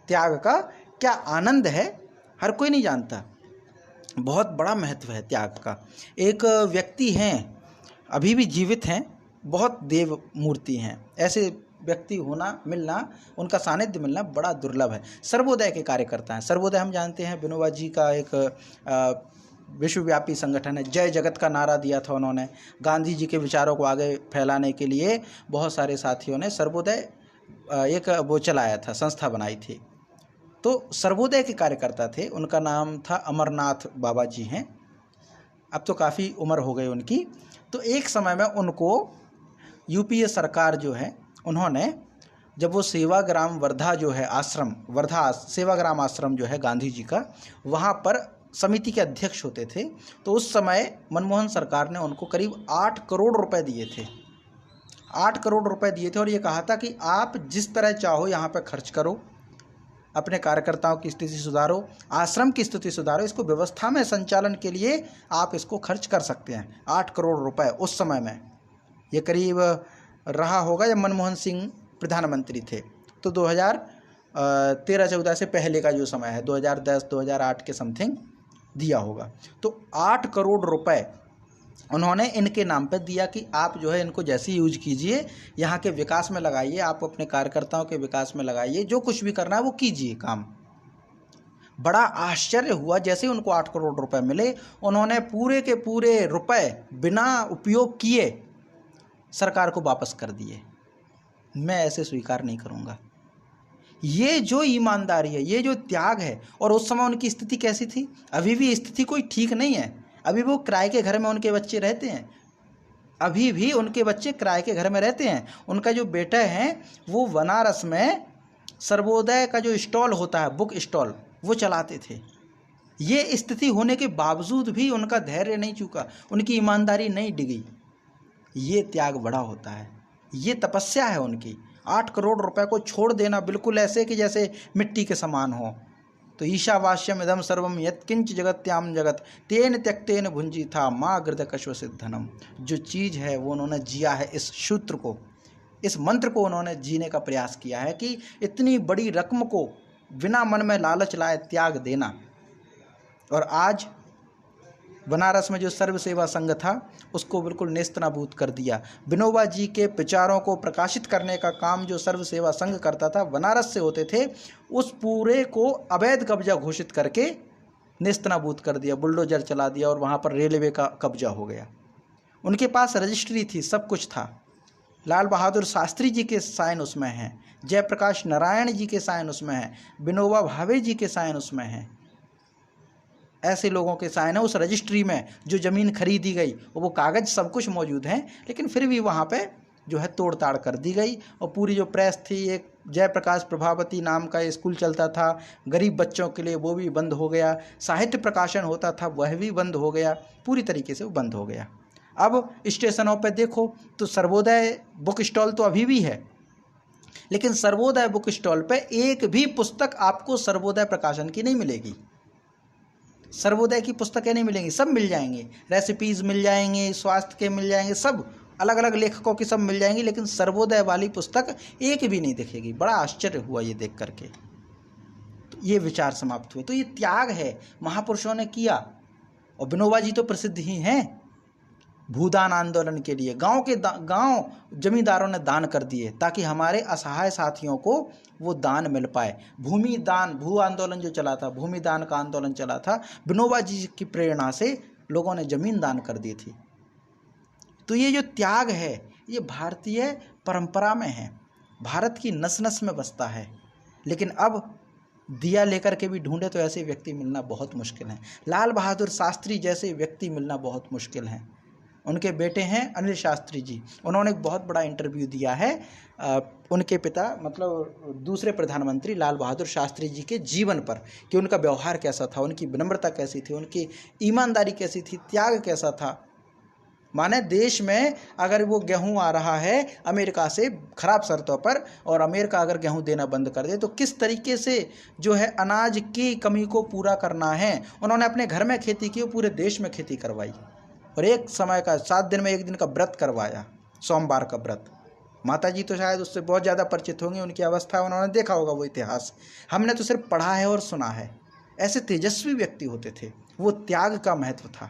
त्याग का क्या आनंद है हर कोई नहीं जानता, बहुत बड़ा महत्व है त्याग का। एक व्यक्ति हैं, अभी भी जीवित हैं, बहुत देव मूर्ति हैं, ऐसे व्यक्ति होना मिलना, उनका सानिध्य मिलना बड़ा दुर्लभ है। सर्वोदय के कार्यकर्ता हैं। सर्वोदय हम जानते हैं विनोबा जी का एक विश्वव्यापी संगठन है। जय जगत का नारा दिया था उन्होंने, गांधी जी के विचारों को आगे फैलाने के लिए बहुत सारे साथियों ने सर्वोदय एक वो चलाया था, संस्था बनाई थी। तो सर्वोदय के कार्यकर्ता थे, उनका नाम था अमरनाथ बाबा जी हैं। अब तो काफ़ी उम्र हो गई उनकी। तो एक समय में उनको यूपीए सरकार जो है, उन्होंने जब वो सेवाग्राम वर्धा जो है आश्रम, वर्धा सेवाग्राम आश्रम जो है गांधी जी का, वहाँ पर समिति के अध्यक्ष होते थे। तो उस समय मनमोहन सरकार ने उनको करीब 8 करोड़ रुपए दिए थे, 8 करोड़ रुपए दिए थे, और ये कहा था कि आप जिस तरह चाहो यहाँ पे खर्च करो, अपने कार्यकर्ताओं की स्थिति सुधारो, आश्रम की स्थिति सुधारो, इसको व्यवस्था में संचालन के लिए आप इसको खर्च कर सकते हैं। 8 करोड़ रुपए उस समय में, ये करीब रहा होगा जब मनमोहन सिंह प्रधानमंत्री थे, तो 2013-14 से पहले का जो समय है, 2010-2008 के समथिंग दिया होगा। तो 8 करोड़ रुपए उन्होंने इनके नाम पर दिया कि आप जो है इनको जैसे यूज कीजिए, यहाँ के विकास में लगाइए, आप अपने कार्यकर्ताओं के विकास में लगाइए, जो कुछ भी करना है वो कीजिए काम। बड़ा आश्चर्य हुआ, जैसे ही उनको 8 करोड़ रुपए मिले, उन्होंने पूरे के पूरे रुपए बिना उपयोग किए सरकार को वापस कर दिए। मैं ऐसे स्वीकार नहीं करूँगा। ये जो ईमानदारी है, ये जो त्याग है। और उस समय उनकी स्थिति कैसी थी? अभी भी स्थिति कोई ठीक नहीं है, अभी वो किराए के घर में उनके बच्चे रहते हैं, अभी भी उनके बच्चे किराए के घर में रहते हैं। उनका जो बेटा है वो बनारस में सर्वोदय का जो स्टॉल होता है, बुक स्टॉल, वो चलाते थे। ये स्थिति होने के बावजूद भी उनका धैर्य नहीं चूका, उनकी ईमानदारी नहीं डिगी। ये त्याग बड़ा होता है, ये तपस्या है उनकी। 8 करोड़ रुपए को छोड़ देना बिल्कुल ऐसे कि जैसे मिट्टी के समान हो। तो ईशावास्यम इदम सर्वम यत्किंच जगत्याम जगत तेन त्यक्तेन भुंजी था माँ गृध कश्व सिद्धनम। जो चीज़ है वो उन्होंने जिया है, इस सूत्र को, इस मंत्र को उन्होंने जीने का प्रयास किया है कि इतनी बड़ी रकम को बिना मन में लालच लाए त्याग देना। और आज बनारस में जो सर्व सेवा संघ था उसको बिल्कुल नेस्तनाबूद कर दिया। विनोबा जी के विचारों को प्रकाशित करने का काम जो सर्व सेवा संघ करता था, बनारस से होते थे, उस पूरे को अवैध कब्जा घोषित करके नेस्तनाबूद कर दिया, बुलडोजर चला दिया, और वहाँ पर रेलवे का कब्जा हो गया। उनके पास रजिस्ट्री थी, सब कुछ था। लाल बहादुर शास्त्री जी के साइन उसमें हैं, जयप्रकाश नारायण जी के साइन उसमें हैं, विनोबा भावे जी के साइन उसमें हैं। ऐसे लोगों के साइन है उस रजिस्ट्री में। जो ज़मीन खरीदी गई वो कागज़ सब कुछ मौजूद हैं, लेकिन फिर भी वहाँ पे जो है तोड़ ताड़ कर दी गई। और पूरी जो प्रेस थी, एक जयप्रकाश प्रभावती नाम का स्कूल चलता था गरीब बच्चों के लिए, वो भी बंद हो गया। साहित्य प्रकाशन होता था, वह भी बंद हो गया, पूरी तरीके से वो बंद हो गया। अब स्टेशनों पर देखो तो सर्वोदय बुक स्टॉल तो अभी भी है, लेकिन सर्वोदय बुक स्टॉल पे एक भी पुस्तक आपको सर्वोदय प्रकाशन की नहीं मिलेगी। सर्वोदय की पुस्तकें नहीं मिलेंगी, सब मिल जाएंगी, रेसिपीज़ मिल जाएंगे, स्वास्थ्य के मिल जाएंगे, सब अलग अलग लेखकों की सब मिल जाएंगी, लेकिन सर्वोदय वाली पुस्तक एक भी नहीं दिखेगी। बड़ा आश्चर्य हुआ ये देख करके। तो ये विचार समाप्त हुए। तो ये त्याग है, महापुरुषों ने किया। और विनोबा जी तो प्रसिद्ध ही हैं भूदान आंदोलन के लिए। गांव जमींदारों ने दान कर दिए ताकि हमारे असहाय साथियों को वो दान मिल पाए। भूमि दान, भू आंदोलन जो चला था, भूमि दान का आंदोलन चला था, विनोबा जी की प्रेरणा से लोगों ने जमीन दान कर दी थी। तो ये जो त्याग है ये भारतीय परंपरा में है, भारत की नस नस में बसता है। लेकिन अब दिया लेकर के भी ढूंढे तो ऐसे व्यक्ति मिलना बहुत मुश्किल है। लाल बहादुर शास्त्री जैसे व्यक्ति मिलना बहुत मुश्किल है। उनके बेटे हैं अनिल शास्त्री जी, उन्होंने एक बहुत बड़ा इंटरव्यू दिया है उनके पिता मतलब दूसरे प्रधानमंत्री लाल बहादुर शास्त्री जी के जीवन पर, कि उनका व्यवहार कैसा था, उनकी विनम्रता कैसी थी, उनकी ईमानदारी कैसी थी, त्याग कैसा था। माने देश में अगर वो गेहूं आ रहा है अमेरिका से खराब शर्तों पर, और अमेरिका अगर गेहूं देना बंद कर दे तो किस तरीके से जो है अनाज की कमी को पूरा करना है। उन्होंने अपने घर में खेती की, पूरे देश में खेती करवाई, और एक समय का 7 दिन में 1 दिन का व्रत करवाया, सोमवार का व्रत। माता जी तो शायद उससे बहुत ज़्यादा परिचित होंगे, उनकी अवस्था उन्होंने देखा होगा वो इतिहास। हमने तो सिर्फ पढ़ा है और सुना है। ऐसे तेजस्वी व्यक्ति होते थे, वो त्याग का महत्व था।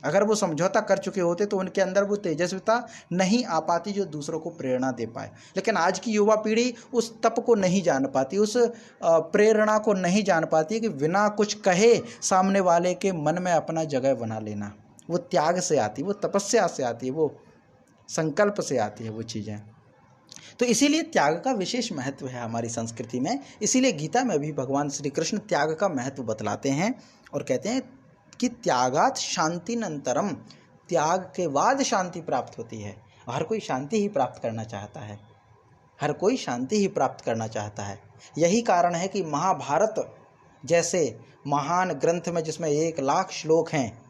अगर वो समझौता कर चुके होते तो उनके अंदर वो तेजस्विता नहीं आ पाती जो दूसरों को प्रेरणा दे पाए। लेकिन आज की युवा पीढ़ी उस तप को नहीं जान पाती, उस प्रेरणा को नहीं जान पाती कि बिना कुछ कहे सामने वाले के मन में अपना जगह बना लेना। वो त्याग से आती, वो तपस्या से आती है, वो संकल्प से आती है वो चीज़ें। तो इसीलिए त्याग का विशेष महत्व है हमारी संस्कृति में। इसीलिए गीता में भी भगवान श्री कृष्ण त्याग का महत्व बतलाते हैं और कहते हैं कि त्यागात शांतिनंतरम, त्याग के बाद शांति प्राप्त होती है। हर कोई शांति ही प्राप्त करना चाहता है, हर कोई शांति ही प्राप्त करना चाहता है। यही कारण है कि महाभारत जैसे महान ग्रंथ में जिसमें 1 लाख श्लोक हैं,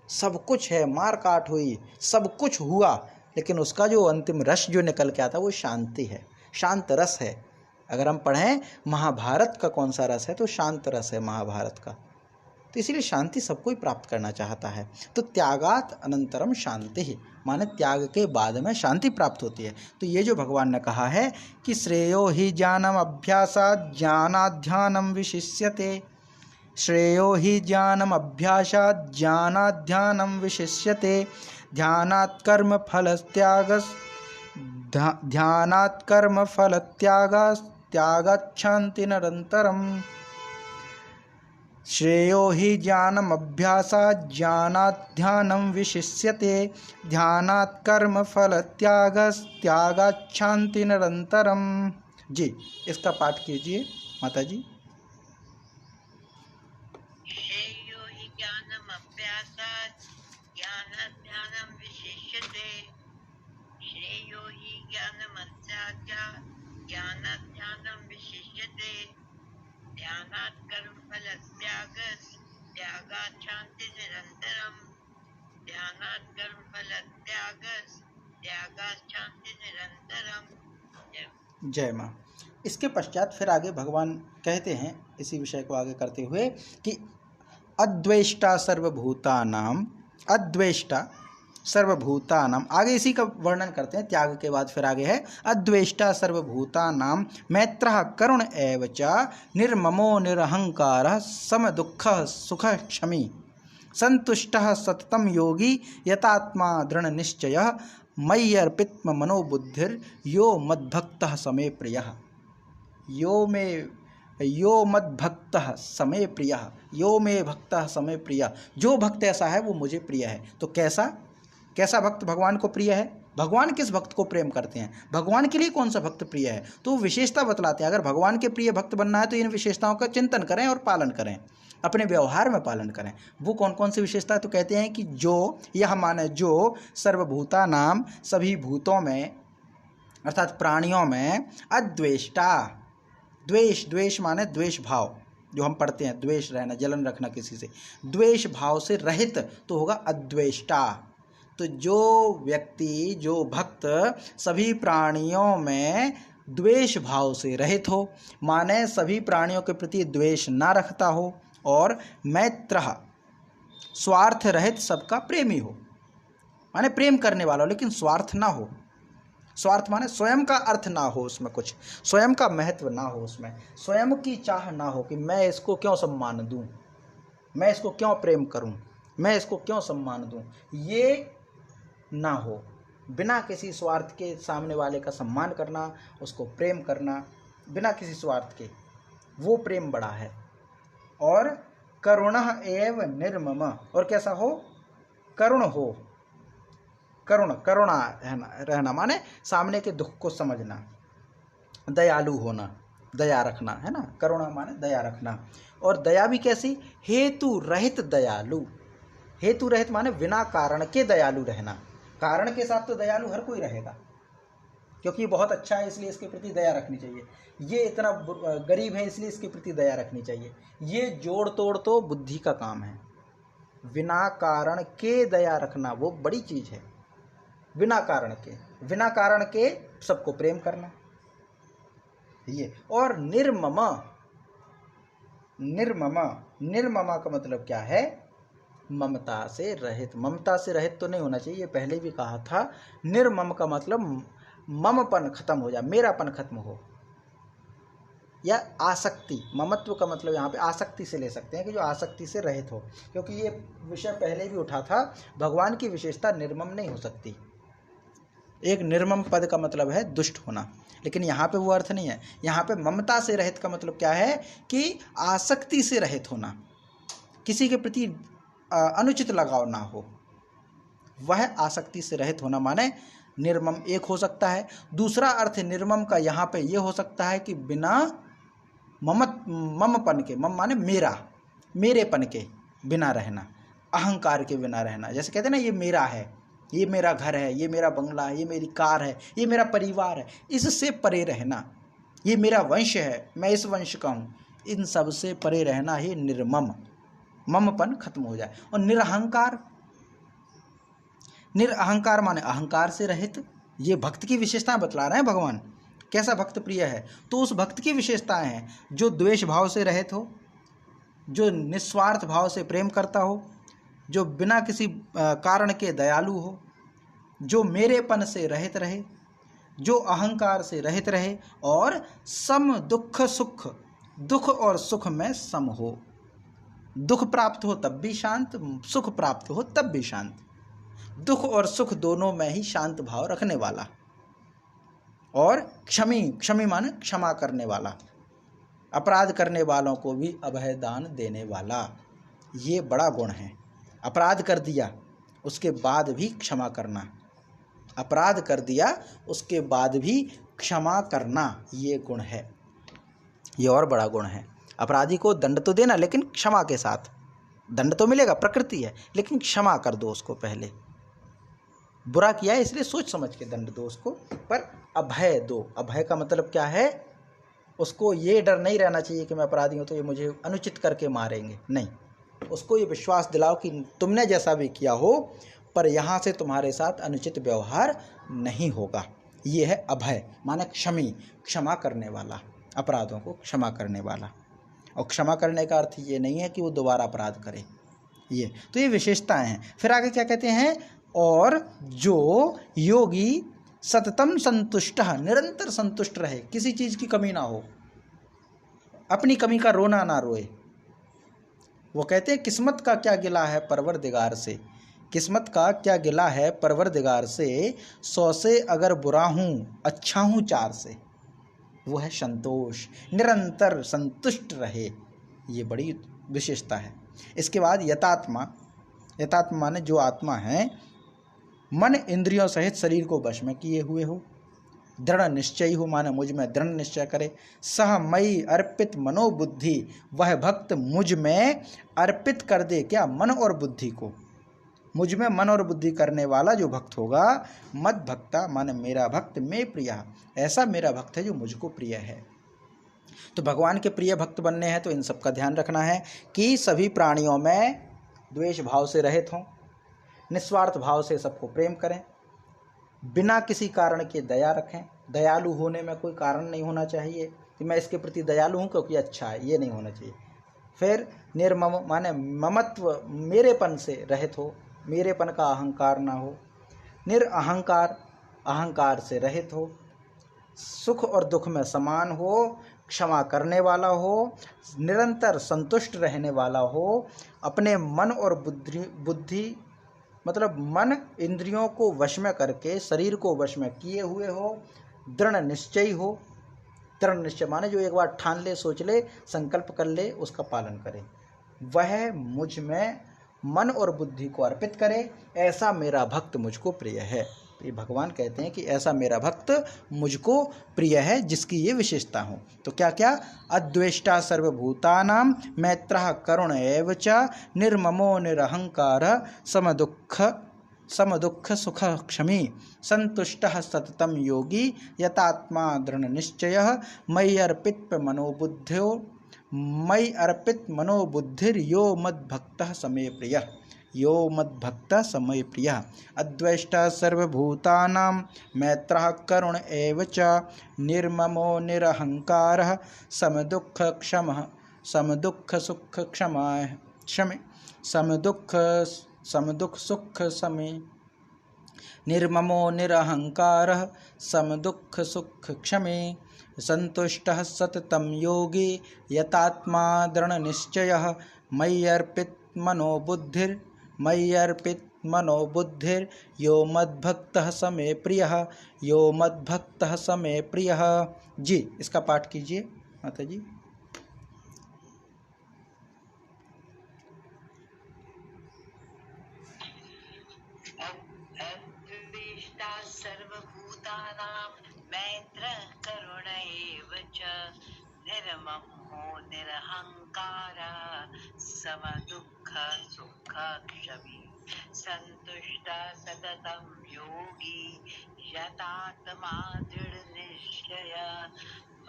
सब कुछ है, मार काट हुई, सब कुछ हुआ, लेकिन उसका जो अंतिम रस जो निकल के आता है वो शांति है, शांत रस है। अगर हम पढ़ें महाभारत का कौन सा रस है तो शांत रस है महाभारत का। तो इसीलिए शांति सब कोई प्राप्त करना चाहता है। तो त्यागात अनंतरम शांति ही, माने त्याग के बाद में शांति प्राप्त होती है। तो ये जो भगवान ने कहा है कि श्रेयो ही ज्ञानम अभ्यासात् ज्ञानात् ध्यानम विशिष्यते, श्रेयो ही ज्ञानम अभ्यासात् ज्ञानात् ध्यानम विशिष्यते, ध्यानात् कर्म फल त्यागस् ध्यानात् कर्म फल त्यागस् त्यागात् शांति निरंतरम। श्रेयो ही ज्ञानम अभ्यासात् ज्ञानात् ध्यानम विशिष्यते, ध्यानात् कर्म फल त्यागस् त्यागात् शांति निरंतरम। जी, इसका पाठ कीजिए माता जी। श्रेयो हि ज्ञानम् अभ्यासात् ज्ञानात् ध्यानं विशिष्यते, श्रेयो हि ज्ञानम् अभ्यासात् ज्ञानात् ध्यानं विशिष्यते, ध्यानात् कर्मफल त्यागस् त्यागात् शांति निरंतरम, ध्यानात् कर्मफल त्यागस् त्यागात् शांति निरंतरम। जय माँ। इसके पश्चात फिर आगे भगवान कहते हैं इसी विषय को आगे करते हुए कि अद्वेष्टा सर्वभूतानाम, अद्वेष्टा सर्वभूतानाम, आगे इसी का वर्णन करते हैं। त्याग के बाद फिर आगे है अद्वेष्टा सर्वभूतानाम मैत्रः करुण एव च निर्ममो निरहंकारः सम दुःखः सुखः क्षमी संतुष्टः सततं योगी यतात्मा दृढ़ निश्चयः मयि अर्पित मनोबुद्धिर यो मद्भक्तः समे प्रियः। यो मद्भक्तः समे प्रियः, यो मे भक्तः समे प्रियः। जो भक्त ऐसा है वो मुझे प्रिय है। तो कैसा भक्त भगवान को प्रिय है? भगवान किस भक्त को प्रेम करते हैं? भगवान के लिए कौन सा भक्त प्रिय है? तो विशेषता बतलाते हैं। अगर भगवान के प्रिय भक्त बनना है तो इन विशेषताओं का चिंतन करें और पालन करें, अपने व्यवहार में पालन करें। वो कौन कौन सी विशेषता है? तो कहते हैं कि जो, यह माने जो, सर्वभूता नाम, सभी भूतों में अर्थात प्राणियों में, अद्वेष्टा, द्वेष, द्वेष माने द्वेष भाव, जो हम पढ़ते हैं द्वेष रहना, जलन रखना किसी से, द्वेष भाव से रहित तो होगा अद्वेष्टा। तो जो व्यक्ति, जो भक्त सभी प्राणियों में द्वेष भाव से रहित हो, माने सभी प्राणियों के प्रति द्वेष ना रखता हो, और मैत्रः स्वार्थ रहित सबका प्रेमी हो, माने प्रेम करने वाला हो लेकिन स्वार्थ ना हो। स्वार्थ माने स्वयं का अर्थ ना हो उसमें, कुछ स्वयं का महत्व ना हो उसमें, स्वयं की चाह ना हो कि मैं इसको क्यों सम्मान दूं, मैं इसको क्यों प्रेम करूं, मैं इसको क्यों सम्मान दूं, ये ना हो। बिना किसी स्वार्थ के सामने वाले का सम्मान करना, उसको प्रेम करना बिना किसी स्वार्थ के, वो प्रेम बड़ा है। और करुणः एव निर्मम, और कैसा हो, करुण हो, करुणा रहना माने सामने के दुख को समझना, दयालु होना, दया रखना, है ना। करुणा माने दया रखना। और दया भी कैसी, हेतु रहित दयालु। हेतु रहित माने बिना कारण के दयालु रहना। कारण के साथ तो दयालु हर कोई रहेगा, क्योंकि ये बहुत अच्छा है इसलिए इसके प्रति दया रखनी चाहिए, ये इतना गरीब है इसलिए इसके प्रति दया रखनी चाहिए। ये जोड़ तोड़ तो बुद्धि का काम है। बिना कारण के दया रखना वो बड़ी चीज है। बिना कारण के सबको प्रेम करना ये। और निर्ममा का मतलब क्या है, ममता से रहित। ममता से रहित तो नहीं होना चाहिए, ये पहले भी कहा था। निर्मम का मतलब ममपन खत्म हो जाए, मेरापन खत्म हो, या आसक्ति। ममत्व का मतलब यहाँ पे आसक्ति से ले सकते हैं कि जो आसक्ति से रहित हो, क्योंकि ये विषय पहले भी उठा था। भगवान की विशेषता निर्मम नहीं हो सकती। एक निर्मम पद का मतलब है दुष्ट होना, लेकिन यहाँ पे वो अर्थ नहीं है। यहाँ पे ममता से रहित का मतलब क्या है कि आसक्ति से रहित होना, किसी के प्रति अनुचित लगाव ना हो, वह आसक्ति से रहित होना माने निर्मम एक हो सकता है। दूसरा अर्थ निर्मम का यहाँ पे ये हो सकता है कि बिना ममपन के, मम माने मेरेपन के बिना रहना, अहंकार के बिना रहना। जैसे कहते हैं ना, ये मेरा है, ये मेरा घर है, ये मेरा बंगला है, ये मेरी कार है, ये मेरा परिवार है, इससे परे रहना। ये मेरा वंश है, मैं इस वंश का हूँ, इन सब से परे रहना ही निर्मम, ममपन खत्म हो जाए। और निरअहंकार माने अहंकार से रहित। ये भक्त की विशेषताएं बतला रहे हैं भगवान, कैसा भक्त प्रिय है। तो उस भक्त की विशेषताएं हैं जो द्वेष भाव से रहित हो, जो निस्वार्थ भाव से प्रेम करता हो, जो बिना किसी कारण के दयालु हो, जो मेरेपन से रहित रहे, जो अहंकार से रहित रहे, और सम दुख सुख, दुख और सुख में सम हो। दुख प्राप्त हो तब भी शांत, सुख प्राप्त हो तब भी शांत। दुख और सुख दोनों में ही शांत भाव रखने वाला। और क्षमी माने क्षमा करने वाला, अपराध करने वालों को भी अभय दान देने वाला। ये बड़ा गुण है। अपराध कर दिया उसके बाद भी क्षमा करना, अपराध कर दिया उसके बाद भी क्षमा करना, ये गुण है, ये और बड़ा गुण है। अपराधी को दंड तो देना, लेकिन क्षमा के साथ। दंड तो मिलेगा, प्रकृति है, लेकिन क्षमा कर दो उसको। पहले बुरा किया है इसलिए सोच समझ के दंड दो उसको, पर अभय दो। अभय का मतलब क्या है, उसको ये डर नहीं रहना चाहिए कि मैं अपराधी हूँ तो ये मुझे अनुचित करके मारेंगे, नहीं। उसको ये विश्वास दिलाओ कि तुमने जैसा भी किया हो, पर यहाँ से तुम्हारे साथ अनुचित व्यवहार नहीं होगा। ये है अभय, माने क्षमा करने वाला, अपराधों को क्षमा करने वाला। और क्षमा करने का अर्थ ये नहीं है कि वो दोबारा अपराध करे। ये तो ये विशेषताएं हैं। फिर आगे क्या कहते हैं, और जो योगी सततम संतुष्ट, निरंतर संतुष्ट रहे, किसी चीज की कमी ना हो, अपनी कमी का रोना ना रोए। वो कहते हैं किस्मत का क्या गिला है परवरदिगार से, किस्मत का क्या गिला है परवरदिगार से, 100 से अगर बुरा हूँ अच्छा हूँ 4 से। वो है संतोष, निरंतर संतुष्ट रहे, ये बड़ी विशेषता है। इसके बाद यतात्मा माने जो आत्मा है, मन इंद्रियों सहित शरीर को वश में किए हुए हो, दृढ़ निश्चयी हो, माने मुझ में दृढ़ निश्चय करे। सह मई अर्पित मनोबुद्धि, वह भक्त मुझ में अर्पित कर दे क्या, मन और बुद्धि को। मुझ में मन और बुद्धि करने वाला जो भक्त होगा, मद भक्ता माने मेरा भक्त, में प्रिया, ऐसा मेरा भक्त है जो मुझको प्रिय है। तो भगवान के प्रिय भक्त बनने हैं तो इन सब का ध्यान रखना है कि सभी प्राणियों में द्वेष भाव से रहित हों, निस्वार्थ भाव से सबको प्रेम करें, बिना किसी कारण के दया रखें। दयालु होने में कोई कारण नहीं होना चाहिए कि मैं इसके प्रति दयालु हूँ क्योंकि अच्छा है, ये नहीं होना चाहिए। फिर निर्मम माने ममत्व मेरेपन से रहित हो, मेरेपन का अहंकार ना हो। निरअहंकार अहंकार से रहित हो, सुख और दुख में समान हो, क्षमा करने वाला हो, निरंतर संतुष्ट रहने वाला हो, अपने मन और बुद्धि मतलब मन इंद्रियों को वश में करके शरीर को वश में किए हुए हो, दृढ़ निश्चयी हो। दृढ़ निश्चय माने जो एक बार ठान ले, सोच ले, संकल्प कर ले, उसका पालन करे। वह मुझ में मन और बुद्धि को अर्पित करे, ऐसा मेरा भक्त मुझको प्रिय है। ये भगवान कहते हैं कि ऐसा मेरा भक्त मुझको प्रिय है, जिसकी ये विशेषता हो। तो क्या क्या? अद्वेष्टा सर्वभूतानां, मैत्रः करुण एव च, निर्ममो निरहंकार, समदुःख सुख क्षमी, संतुष्टः सततं योगी, यतात्मा दृढ़ निश्चयः, मयि अर्पित मनोबुद्धिर्यो मद्भक्तः समे प्रियः। यो मद्भक्तः समे प्रियः। अद्वेष्टा सर्वभूतानां, मैत्रः करुण एव च, निर्ममो निरहंकारः, समदुःख सुख क्षमे। निर्ममो निरहंकारः, समदुःख सुख क्षमे, संतुष्टः सततं योगी, यतात्मा दृढ़ निश्चयः, मयि अर्पित मनोबुद्धिर यो मद्भक्तः समे प्रियः। यो मद्भक्तः समे प्रियः। जी, इसका पाठ कीजिए माता जी। सर्वभूतानां, मैत्रः करुण एव च, निर्ममो निरहंकारः, समदुःख सुख क्षमी, संतुष्टः सततं योगी, यतात्मा दृढ़ निश्चयः,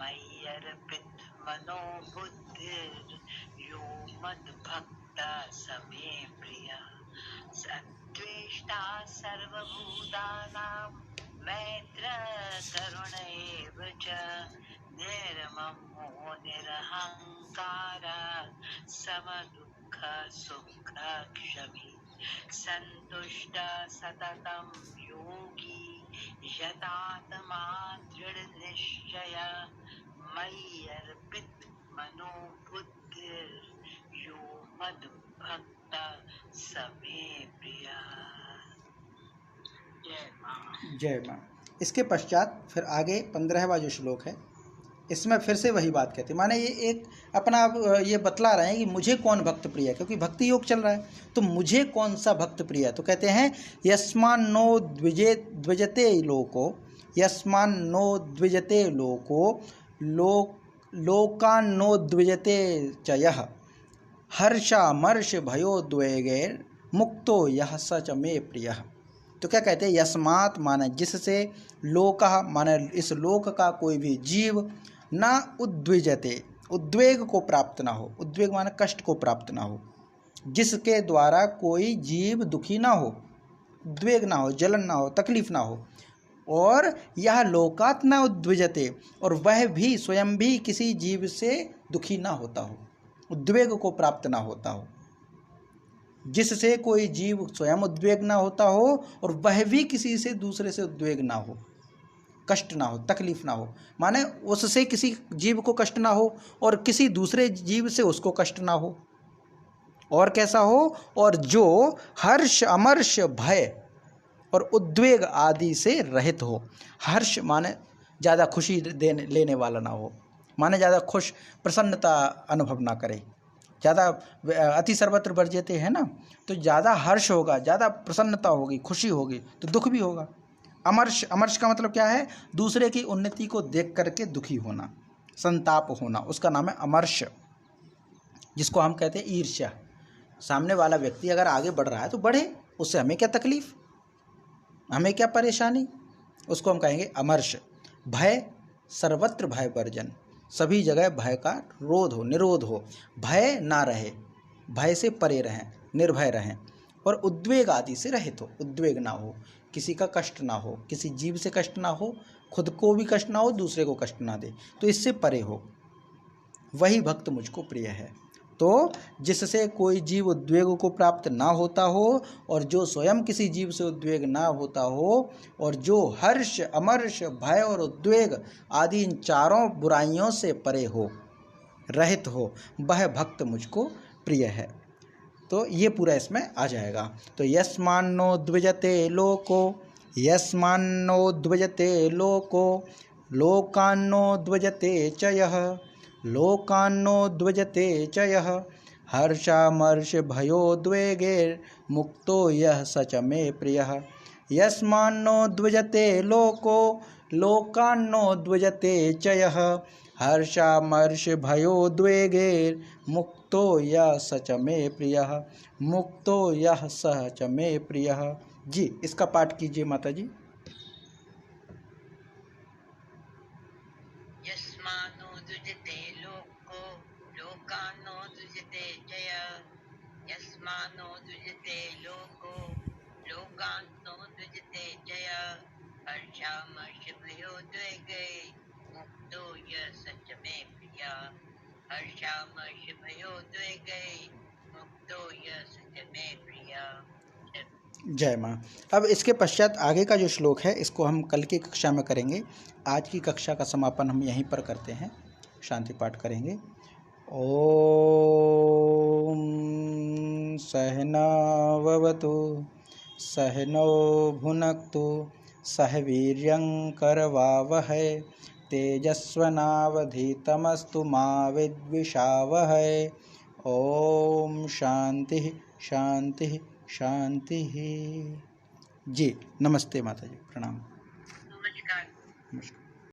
मयि अर्पित मनोबुद्धिर् यो मद्भक्तः समे प्रियः। सत्त्वेष्टा सर्वभूतानां, मैत्रः करुण एव च, निर्ममो निरहंकारः, समदुःख सुख क्षमी, संतुष्टः सततं योगी, यतात्मा दृढ़ निश्चयः, मयि अर्पित मनोबुद्धिर् यो मद्भक्तः समे प्रियः। जय माँ। इसके पश्चात फिर आगे 15वां जो श्लोक है, इसमें फिर से वही बात कहते हैं। माने ये एक अपना ये बतला रहे हैं कि मुझे कौन भक्त प्रिय है, क्योंकि भक्ति योग चल रहा है, तो मुझे कौन सा भक्त प्रिय है। तो कहते हैं यस्मान्नो द्विजते लोको, यस्मान्नो द्विजते लोको, लोकान्नो द्विजते च यः, हर्षामर्ष भयोद्वेगैर् मुक्तो यः स च मे प्रियः। तो क्या कहते हैं? यस्मात् माने जिससे, लोकः माने इस लोक का कोई भी जीव, ना उद्विजते उद्वेग को प्राप्त ना हो, उद्वेग माने कष्ट को प्राप्त ना हो, जिसके द्वारा कोई जीव दुखी ना हो, उद्वेग ना हो, जलन ना हो, तकलीफ ना हो। और यह लोकात् न उद्विजते, और वह भी स्वयं भी किसी जीव से दुखी ना होता हो, उद्वेग को प्राप्त ना होता हो। जिससे कोई जीव स्वयं उद्वेग ना होता हो और वह भी किसी से दूसरे से उद्वेग ना हो, कष्ट ना हो, तकलीफ ना हो। माने उससे किसी जीव को कष्ट ना हो और किसी दूसरे जीव से उसको कष्ट ना हो। और कैसा हो? और जो हर्ष अमर्ष भय और उद्वेग आदि से रहित हो। हर्ष माने ज़्यादा खुशी लेने वाला ना हो, माने ज़्यादा खुश प्रसन्नता अनुभव ना करे। ज़्यादा अति सर्वत्र वर्ज्यते है ना, तो ज़्यादा हर्ष होगा, ज़्यादा प्रसन्नता होगी, खुशी होगी, तो दुख भी होगा। अमर्ष, अमर्ष का मतलब क्या है? दूसरे की उन्नति को देख करके दुखी होना, संताप होना, उसका नाम है अमर्ष, जिसको हम कहते हैं ईर्ष्या। सामने वाला व्यक्ति अगर आगे बढ़ रहा है तो बढ़े, उससे हमें क्या तकलीफ, हमें क्या परेशानी, उसको हम कहेंगे अमर्ष। भय, सर्वत्र भय वर्जन, सभी जगह भय का रोध हो, निरोध हो, भय ना रहे, भय से परे रहें, निर्भय रहें। और उद्वेग आदि से रहित हो, उद्वेग ना हो, किसी का कष्ट ना हो, किसी जीव से कष्ट ना हो, खुद को भी कष्ट ना हो, दूसरे को कष्ट ना दे, तो इससे परे हो। वही भक्त मुझको प्रिय है। तो जिससे कोई जीव उद्वेग को प्राप्त ना होता हो और जो स्वयं किसी जीव से उद्वेग ना होता हो और जो हर्ष, अमर्ष, भय और उद्वेग आदि इन चारों बुराइयों से परे हो, रहित हो, वह भक्त मुझको प्रिय है। तो ये पूरा इसमें आ जाएगा। तो यस्मान्नो द्विजते लोको, यस्मान्नो द्विजते लोको, लोकान्नो द्विजते च यः, लोकान्नो द्विजते च यः, हर्षामर्ष भयोद्वेगैर्मुक्तो यः स च मे प्रियः। यस्मान्नो द्विजते लोको, लोकान्नो द्विजते च यः, हर्षामर्ष भयोद्वेगैर्मुक्तो यः स च मे प्रियः, मुक्तो यः स च मे प्रियः। जी, इसका पाठ कीजिए माता जी। यस्मानो द्विजते लोको, लोकानो द्विजते च यः, यस्मानो द्विजते लोको, लोकानो द्विजते च यः, हर्षामर्षभयोद्वेगैर्मुक्तो यः स च मे प्रियः, हर्षामर्षभयोद्वेगैर्मुक्तो यः स च मे प्रियः। जय माँ। अब इसके पश्चात आगे का जो श्लोक है इसको हम कल की कक्षा में करेंगे। आज की कक्षा का समापन हम यहीं पर करते हैं, शांति पाठ करेंगे। ओम सहनाववतु सहनौ भुनक्तु सह वीर्यं करवावहै तेजस्वनावधीतमस्तु मा विद्विषावहै। ओम शांति शांति शांति। जी नमस्ते माता जी, प्रणाम।